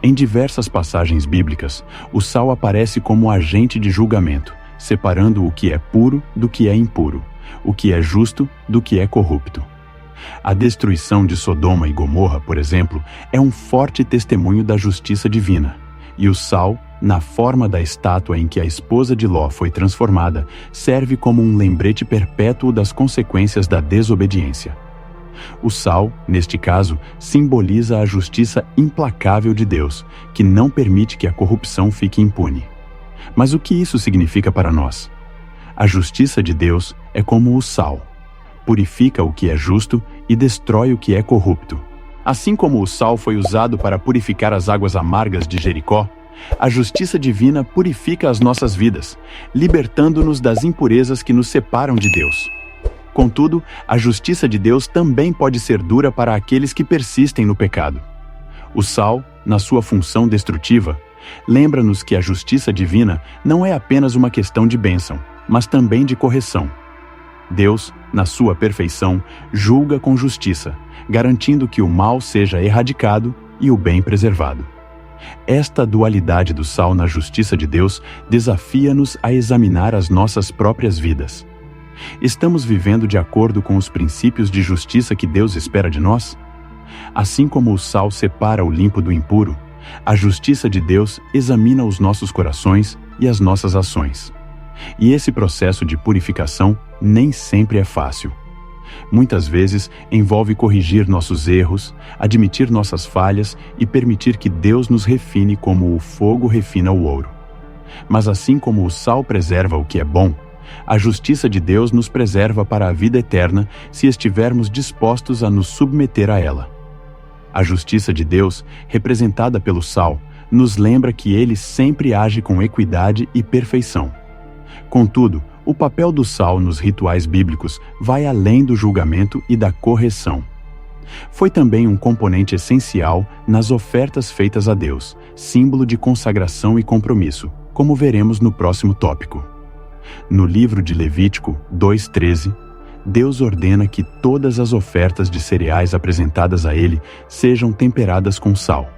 Em diversas passagens bíblicas, o sal aparece como agente de julgamento, separando o que é puro do que é impuro, o que é justo do que é corrupto. A destruição de Sodoma e Gomorra, por exemplo, é um forte testemunho da justiça divina, e o sal, na forma da estátua em que a esposa de Ló foi transformada, serve como um lembrete perpétuo das consequências da desobediência. O sal, neste caso, simboliza a justiça implacável de Deus, que não permite que a corrupção fique impune. Mas o que isso significa para nós? A justiça de Deus é como o sal. Purifica o que é justo e destrói o que é corrupto. Assim como o sal foi usado para purificar as águas amargas de Jericó, a justiça divina purifica as nossas vidas, libertando-nos das impurezas que nos separam de Deus. Contudo, a justiça de Deus também pode ser dura para aqueles que persistem no pecado. O sal, na sua função destrutiva, lembra-nos que a justiça divina não é apenas uma questão de bênção, mas também de correção. Deus, na sua perfeição, julga com justiça, garantindo que o mal seja erradicado e o bem preservado. Esta dualidade do sal na justiça de Deus desafia-nos a examinar as nossas próprias vidas. Estamos vivendo de acordo com os princípios de justiça que Deus espera de nós? Assim como o sal separa o limpo do impuro, a justiça de Deus examina os nossos corações e as nossas ações. E esse processo de purificação nem sempre é fácil. Muitas vezes envolve corrigir nossos erros, admitir nossas falhas e permitir que Deus nos refine como o fogo refina o ouro. Mas assim como o sal preserva o que é bom, a justiça de Deus nos preserva para a vida eterna se estivermos dispostos a nos submeter a ela. A justiça de Deus, representada pelo sal, nos lembra que ele sempre age com equidade e perfeição. Contudo, o papel do sal nos rituais bíblicos vai além do julgamento e da correção. Foi também um componente essencial nas ofertas feitas a Deus, símbolo de consagração e compromisso, como veremos no próximo tópico. No livro de Levítico 2:13, Deus ordena que todas as ofertas de cereais apresentadas a Ele sejam temperadas com sal.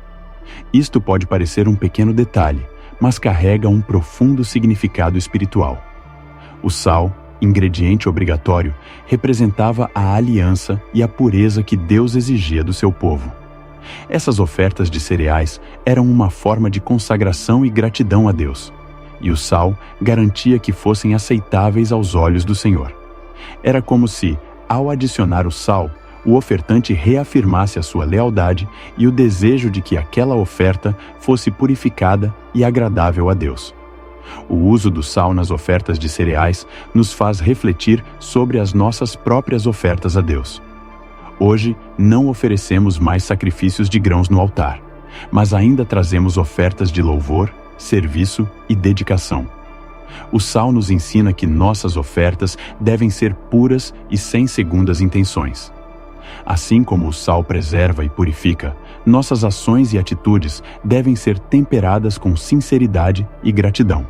Isto pode parecer um pequeno detalhe, mas carrega um profundo significado espiritual. O sal, ingrediente obrigatório, representava a aliança e a pureza que Deus exigia do seu povo. Essas ofertas de cereais eram uma forma de consagração e gratidão a Deus, e o sal garantia que fossem aceitáveis aos olhos do Senhor. Era como se, ao adicionar o sal, o ofertante reafirmasse a sua lealdade e o desejo de que aquela oferta fosse purificada e agradável a Deus. O uso do sal nas ofertas de cereais nos faz refletir sobre as nossas próprias ofertas a Deus. Hoje, não oferecemos mais sacrifícios de grãos no altar, mas ainda trazemos ofertas de louvor, serviço e dedicação. O sal nos ensina que nossas ofertas devem ser puras e sem segundas intenções. Assim como o sal preserva e purifica, nossas ações e atitudes devem ser temperadas com sinceridade e gratidão.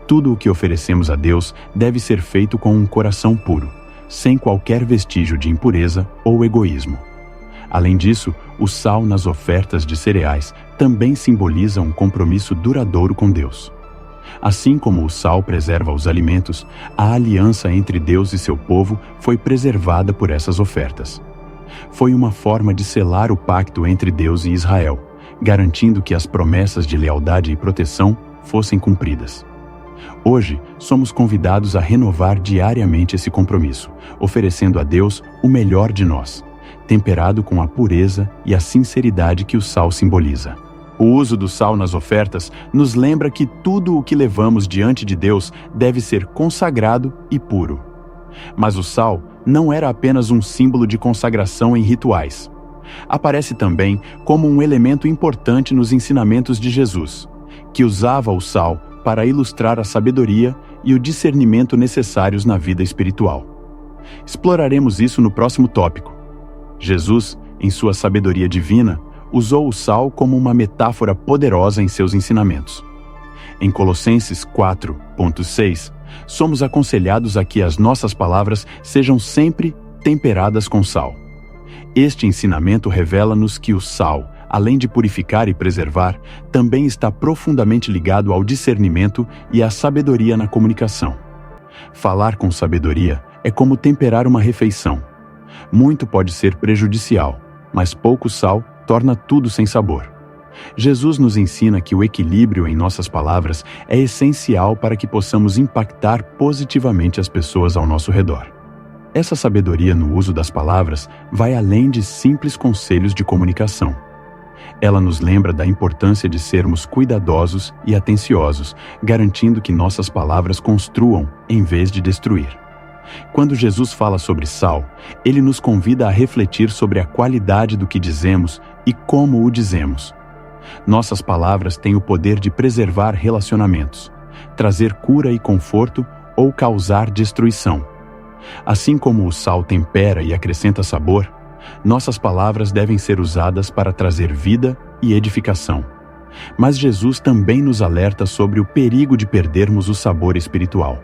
Tudo o que oferecemos a Deus deve ser feito com um coração puro, sem qualquer vestígio de impureza ou egoísmo. Além disso, o sal nas ofertas de cereais também simboliza um compromisso duradouro com Deus. Assim como o sal preserva os alimentos, a aliança entre Deus e seu povo foi preservada por essas ofertas. Foi uma forma de selar o pacto entre Deus e Israel, garantindo que as promessas de lealdade e proteção fossem cumpridas. Hoje, somos convidados a renovar diariamente esse compromisso, oferecendo a Deus o melhor de nós, temperado com a pureza e a sinceridade que o sal simboliza. O uso do sal nas ofertas nos lembra que tudo o que levamos diante de Deus deve ser consagrado e puro. Mas o sal não era apenas um símbolo de consagração em rituais. Aparece também como um elemento importante nos ensinamentos de Jesus, que usava o sal para ilustrar a sabedoria e o discernimento necessários na vida espiritual. Exploraremos isso no próximo tópico. Jesus, em sua sabedoria divina, usou o sal como uma metáfora poderosa em seus ensinamentos. Em Colossenses 4:6, somos aconselhados a que as nossas palavras sejam sempre temperadas com sal. Este ensinamento revela-nos que o sal, além de purificar e preservar, também está profundamente ligado ao discernimento e à sabedoria na comunicação. Falar com sabedoria é como temperar uma refeição. Muito pode ser prejudicial, mas pouco sal torna tudo sem sabor. Jesus nos ensina que o equilíbrio em nossas palavras é essencial para que possamos impactar positivamente as pessoas ao nosso redor. Essa sabedoria no uso das palavras vai além de simples conselhos de comunicação. Ela nos lembra da importância de sermos cuidadosos e atenciosos, garantindo que nossas palavras construam em vez de destruir. Quando Jesus fala sobre sal, ele nos convida a refletir sobre a qualidade do que dizemos e como o dizemos. Nossas palavras têm o poder de preservar relacionamentos, trazer cura e conforto ou causar destruição. Assim como o sal tempera e acrescenta sabor, nossas palavras devem ser usadas para trazer vida e edificação. Mas Jesus também nos alerta sobre o perigo de perdermos o sabor espiritual.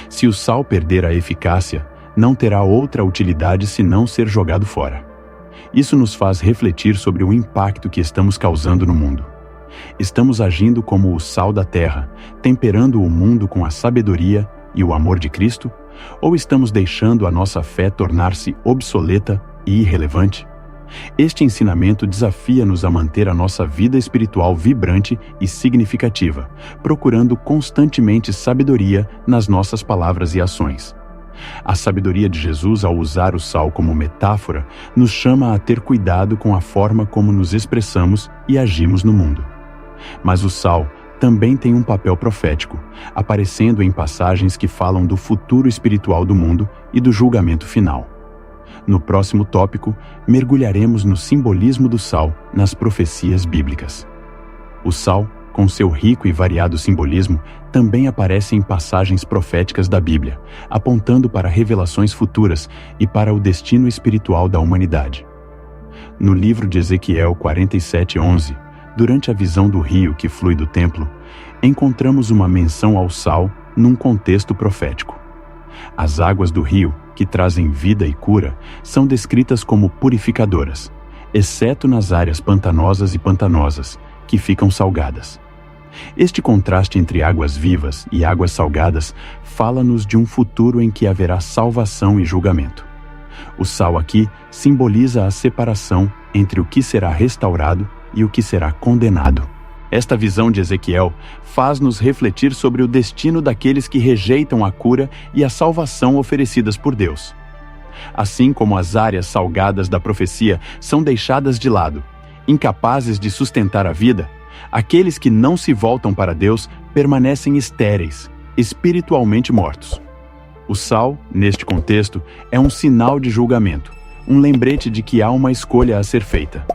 Se o sal perder a eficácia, não terá outra utilidade senão ser jogado fora. Isso nos faz refletir sobre o impacto que estamos causando no mundo. Estamos agindo como o sal da terra, temperando o mundo com a sabedoria e o amor de Cristo? Ou estamos deixando a nossa fé tornar-se obsoleta e irrelevante? Este ensinamento desafia-nos a manter a nossa vida espiritual vibrante e significativa, procurando constantemente sabedoria nas nossas palavras e ações. A sabedoria de Jesus, ao usar o sal como metáfora, nos chama a ter cuidado com a forma como nos expressamos e agimos no mundo. Mas o sal também tem um papel profético, aparecendo em passagens que falam do futuro espiritual do mundo e do julgamento final. No próximo tópico, mergulharemos no simbolismo do sal nas profecias bíblicas. O sal, com seu rico e variado simbolismo, também aparece em passagens proféticas da Bíblia, apontando para revelações futuras e para o destino espiritual da humanidade. No livro de Ezequiel 47:11, durante a visão do rio que flui do templo, encontramos uma menção ao sal num contexto profético. As águas do rio, que trazem vida e cura, são descritas como purificadoras, exceto nas áreas pantanosas e pantanosas, que ficam salgadas. Este contraste entre águas vivas e águas salgadas fala-nos de um futuro em que haverá salvação e julgamento. O sal aqui simboliza a separação entre o que será restaurado e o que será condenado. Esta visão de Ezequiel faz-nos refletir sobre o destino daqueles que rejeitam a cura e a salvação oferecidas por Deus. Assim como as áreas salgadas da profecia são deixadas de lado, incapazes de sustentar a vida, aqueles que não se voltam para Deus permanecem estéreis, espiritualmente mortos. O sal, neste contexto, é um sinal de julgamento, um lembrete de que há uma escolha a ser feita: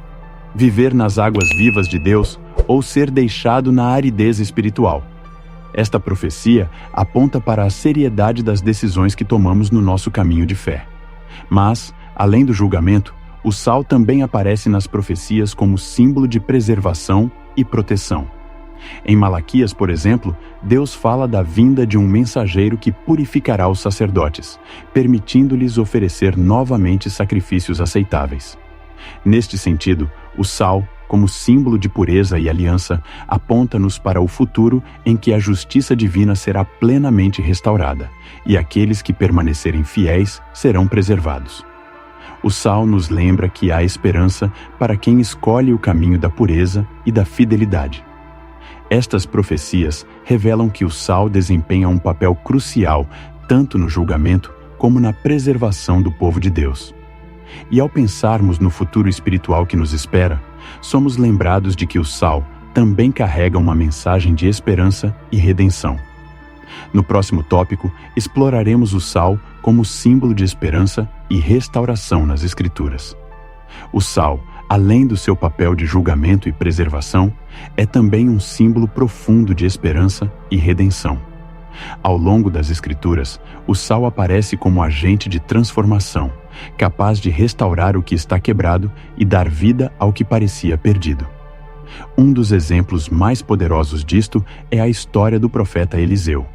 viver nas águas vivas de Deus ou ser deixado na aridez espiritual. Esta profecia aponta para a seriedade das decisões que tomamos no nosso caminho de fé. Mas, além do julgamento, o sal também aparece nas profecias como símbolo de preservação e proteção. Em Malaquias, por exemplo, Deus fala da vinda de um mensageiro que purificará os sacerdotes, permitindo-lhes oferecer novamente sacrifícios aceitáveis. Neste sentido, o sal, como símbolo de pureza e aliança, aponta-nos para o futuro em que a justiça divina será plenamente restaurada, e aqueles que permanecerem fiéis serão preservados. O sal nos lembra que há esperança para quem escolhe o caminho da pureza e da fidelidade. Estas profecias revelam que o sal desempenha um papel crucial tanto no julgamento como na preservação do povo de Deus. E ao pensarmos no futuro espiritual que nos espera, somos lembrados de que o sal também carrega uma mensagem de esperança e redenção. No próximo tópico, exploraremos o sal como símbolo de esperança e restauração nas Escrituras. O sal, além do seu papel de julgamento e preservação, é também um símbolo profundo de esperança e redenção. Ao longo das Escrituras, o sal aparece como agente de transformação, capaz de restaurar o que está quebrado e dar vida ao que parecia perdido. Um dos exemplos mais poderosos disto é a história do profeta Eliseu,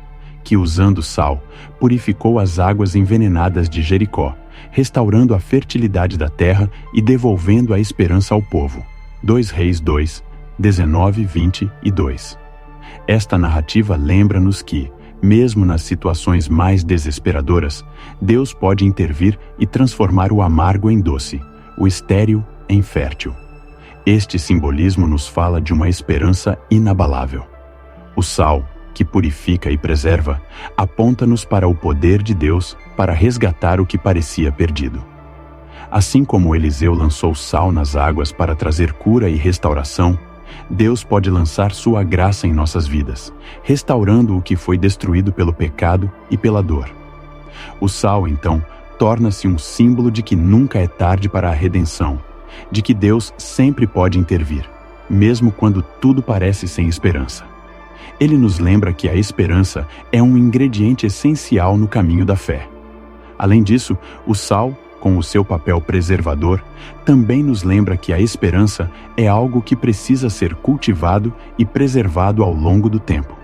que, usando sal, purificou as águas envenenadas de Jericó, restaurando a fertilidade da terra e devolvendo a esperança ao povo. 2 Reis 2, 19, 20 e 2. Esta narrativa lembra-nos que, mesmo nas situações mais desesperadoras, Deus pode intervir e transformar o amargo em doce, o estéril em fértil. Este simbolismo nos fala de uma esperança inabalável. O sal, que purifica e preserva, aponta-nos para o poder de Deus para resgatar o que parecia perdido. Assim como Eliseu lançou sal nas águas para trazer cura e restauração, Deus pode lançar sua graça em nossas vidas, restaurando o que foi destruído pelo pecado e pela dor. O sal, então, torna-se um símbolo de que nunca é tarde para a redenção, de que Deus sempre pode intervir, mesmo quando tudo parece sem esperança. Ele nos lembra que a esperança é um ingrediente essencial no caminho da fé. Além disso, o sal, com o seu papel preservador, também nos lembra que a esperança é algo que precisa ser cultivado e preservado ao longo do tempo.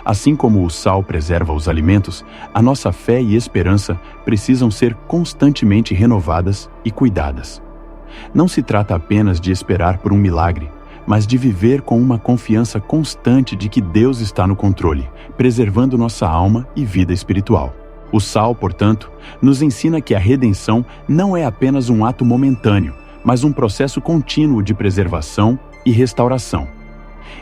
Assim como o sal preserva os alimentos, a nossa fé e esperança precisam ser constantemente renovadas e cuidadas. Não se trata apenas de esperar por um milagre, mas de viver com uma confiança constante de que Deus está no controle, preservando nossa alma e vida espiritual. O sal, portanto, nos ensina que a redenção não é apenas um ato momentâneo, mas um processo contínuo de preservação e restauração.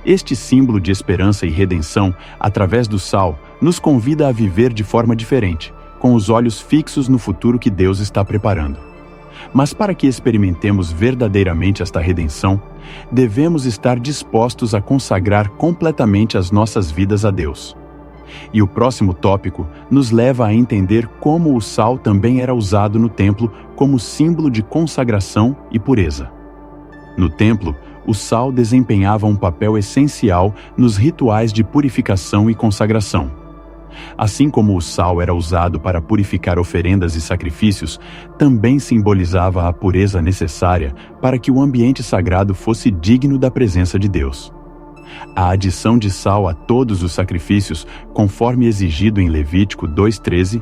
Este símbolo de esperança e redenção, através do sal, nos convida a viver de forma diferente, com os olhos fixos no futuro que Deus está preparando. Mas para que experimentemos verdadeiramente esta redenção, devemos estar dispostos a consagrar completamente as nossas vidas a Deus. E o próximo tópico nos leva a entender como o sal também era usado no templo como símbolo de consagração e pureza. No templo, o sal desempenhava um papel essencial nos rituais de purificação e consagração. Assim como o sal era usado para purificar oferendas e sacrifícios, também simbolizava a pureza necessária para que o ambiente sagrado fosse digno da presença de Deus. A adição de sal a todos os sacrifícios, conforme exigido em Levítico 2:13,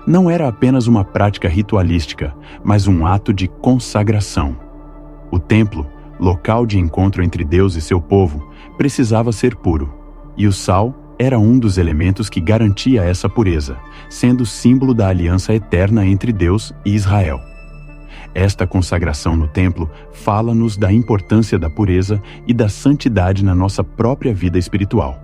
não era apenas uma prática ritualística, mas um ato de consagração. O templo, local de encontro entre Deus e seu povo, precisava ser puro, e o sal era um dos elementos que garantia essa pureza, sendo símbolo da aliança eterna entre Deus e Israel. Esta consagração no templo fala-nos da importância da pureza e da santidade na nossa própria vida espiritual.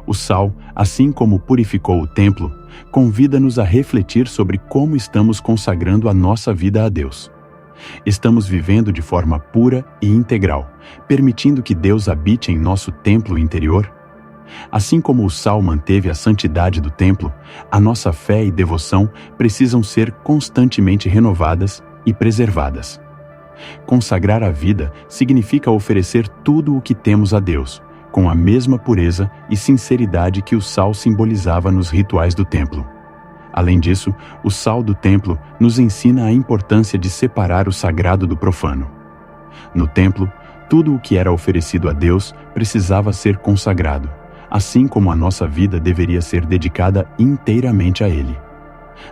O sal, assim como purificou o templo, convida-nos a refletir sobre como estamos consagrando a nossa vida a Deus. Estamos vivendo de forma pura e integral, permitindo que Deus habite em nosso templo interior? Assim como o sal manteve a santidade do templo, a nossa fé e devoção precisam ser constantemente renovadas e preservadas. Consagrar a vida significa oferecer tudo o que temos a Deus, com a mesma pureza e sinceridade que o sal simbolizava nos rituais do templo. Além disso, o sal do templo nos ensina a importância de separar o sagrado do profano. No templo, tudo o que era oferecido a Deus precisava ser consagrado, assim como a nossa vida deveria ser dedicada inteiramente a Ele.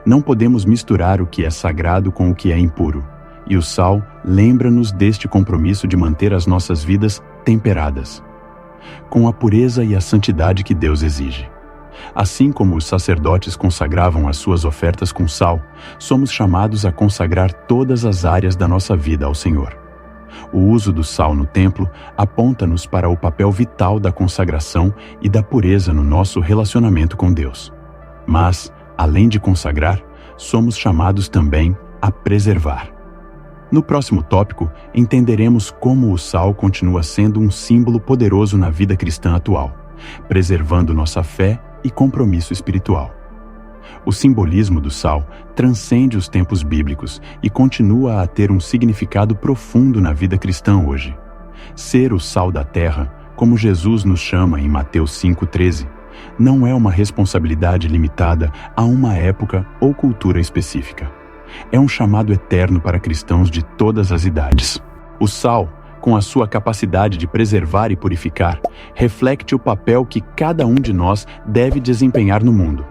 Não podemos misturar o que é sagrado com o que é impuro, e o sal lembra-nos deste compromisso de manter as nossas vidas temperadas, com a pureza e a santidade que Deus exige. Assim como os sacerdotes consagravam as suas ofertas com sal, somos chamados a consagrar todas as áreas da nossa vida ao Senhor. O uso do sal no templo aponta-nos para o papel vital da consagração e da pureza no nosso relacionamento com Deus. Mas, além de consagrar, somos chamados também a preservar. No próximo tópico, entenderemos como o sal continua sendo um símbolo poderoso na vida cristã atual, preservando nossa fé e compromisso espiritual. O simbolismo do sal transcende os tempos bíblicos e continua a ter um significado profundo na vida cristã hoje. Ser o sal da terra, como Jesus nos chama em Mateus 5,13, não é uma responsabilidade limitada a uma época ou cultura específica. É um chamado eterno para cristãos de todas as idades. O sal, com a sua capacidade de preservar e purificar, reflete o papel que cada um de nós deve desempenhar no mundo.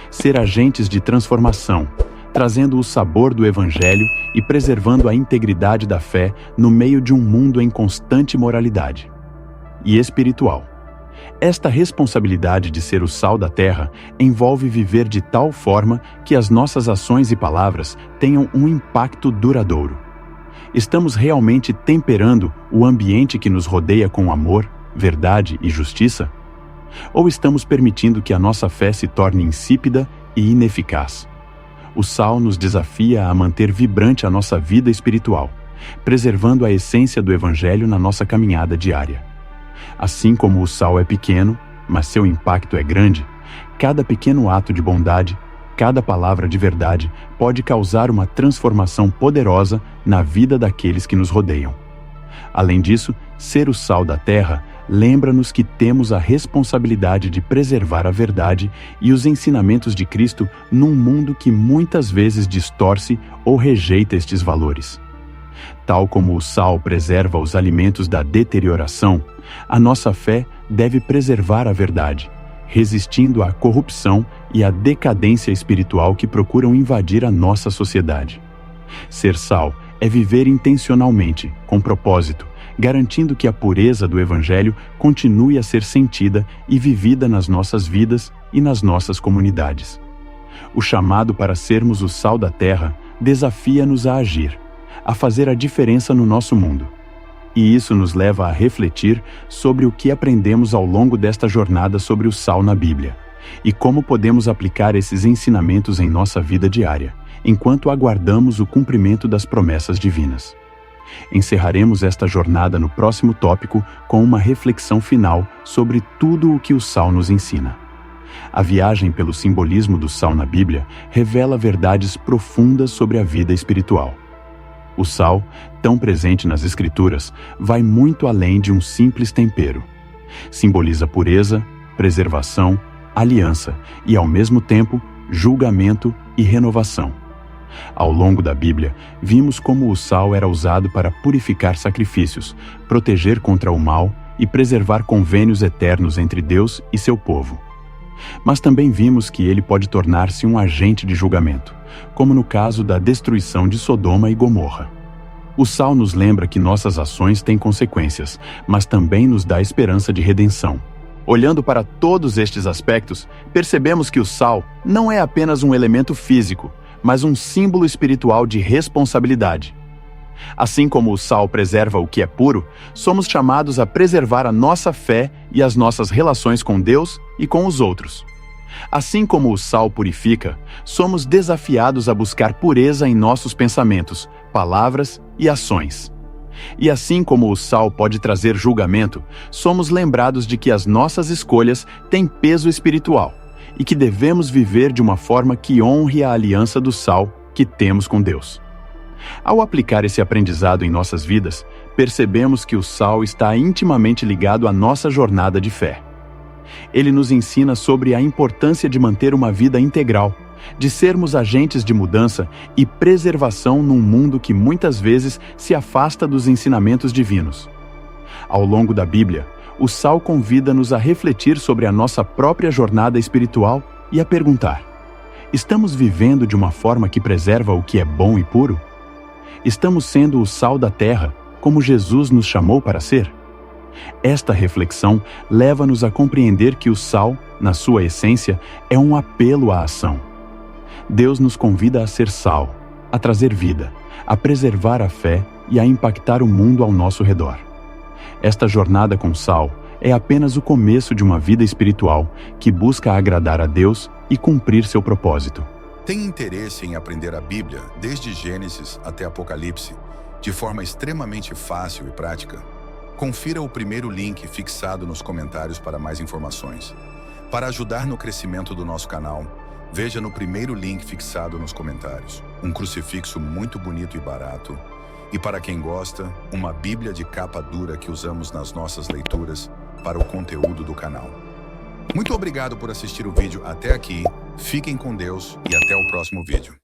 Ser agentes de transformação, trazendo o sabor do Evangelho e preservando a integridade da fé no meio de um mundo em constante moralidade. E espiritual. Esta responsabilidade de ser o sal da terra envolve viver de tal forma que as nossas ações e palavras tenham um impacto duradouro. Estamos realmente temperando o ambiente que nos rodeia com amor, verdade e justiça? Ou estamos permitindo que a nossa fé se torne insípida e ineficaz? O sal nos desafia a manter vibrante a nossa vida espiritual, preservando a essência do Evangelho na nossa caminhada diária. Assim como o sal é pequeno, mas seu impacto é grande, cada pequeno ato de bondade, cada palavra de verdade pode causar uma transformação poderosa na vida daqueles que nos rodeiam. Além disso, ser o sal da terra lembra-nos que temos a responsabilidade de preservar a verdade e os ensinamentos de Cristo num mundo que muitas vezes distorce ou rejeita estes valores. Tal como o sal preserva os alimentos da deterioração, a nossa fé deve preservar a verdade, resistindo à corrupção e à decadência espiritual que procuram invadir a nossa sociedade. Ser sal é viver intencionalmente, com propósito, garantindo que a pureza do Evangelho continue a ser sentida e vivida nas nossas vidas e nas nossas comunidades. O chamado para sermos o sal da terra desafia-nos a agir, a fazer a diferença no nosso mundo. E isso nos leva a refletir sobre o que aprendemos ao longo desta jornada sobre o sal na Bíblia, e como podemos aplicar esses ensinamentos em nossa vida diária, enquanto aguardamos o cumprimento das promessas divinas. Encerraremos esta jornada no próximo tópico com uma reflexão final sobre tudo o que o sal nos ensina. A viagem pelo simbolismo do sal na Bíblia revela verdades profundas sobre a vida espiritual. O sal, tão presente nas Escrituras, vai muito além de um simples tempero. Simboliza pureza, preservação, aliança e, ao mesmo tempo, julgamento e renovação. Ao longo da Bíblia, vimos como o sal era usado para purificar sacrifícios, proteger contra o mal e preservar convênios eternos entre Deus e seu povo. Mas também vimos que ele pode tornar-se um agente de julgamento, como no caso da destruição de Sodoma e Gomorra. O sal nos lembra que nossas ações têm consequências, mas também nos dá esperança de redenção. Olhando para todos estes aspectos, percebemos que o sal não é apenas um elemento físico, mas um símbolo espiritual de responsabilidade. Assim como o sal preserva o que é puro, somos chamados a preservar a nossa fé e as nossas relações com Deus e com os outros. Assim como o sal purifica, somos desafiados a buscar pureza em nossos pensamentos, palavras e ações. E assim como o sal pode trazer julgamento, somos lembrados de que as nossas escolhas têm peso espiritual e que devemos viver de uma forma que honre a aliança do sal que temos com Deus. Ao aplicar esse aprendizado em nossas vidas, percebemos que o sal está intimamente ligado à nossa jornada de fé. Ele nos ensina sobre a importância de manter uma vida integral, de sermos agentes de mudança e preservação num mundo que muitas vezes se afasta dos ensinamentos divinos. Ao longo da Bíblia, o sal convida-nos a refletir sobre a nossa própria jornada espiritual e a perguntar: estamos vivendo de uma forma que preserva o que é bom e puro? Estamos sendo o sal da terra, como Jesus nos chamou para ser? Esta reflexão leva-nos a compreender que o sal, na sua essência, é um apelo à ação. Deus nos convida a ser sal, a trazer vida, a preservar a fé e a impactar o mundo ao nosso redor. Esta jornada com sal é apenas o começo de uma vida espiritual que busca agradar a Deus e cumprir seu propósito. Tem interesse em aprender a Bíblia, desde Gênesis até Apocalipse, de forma extremamente fácil e prática? Confira o primeiro link fixado nos comentários para mais informações. Para ajudar no crescimento do nosso canal, veja no primeiro link fixado nos comentários. Um crucifixo muito bonito e barato. E para quem gosta, uma Bíblia de capa dura que usamos nas nossas leituras para o conteúdo do canal. Muito obrigado por assistir o vídeo até aqui, fiquem com Deus e até o próximo vídeo.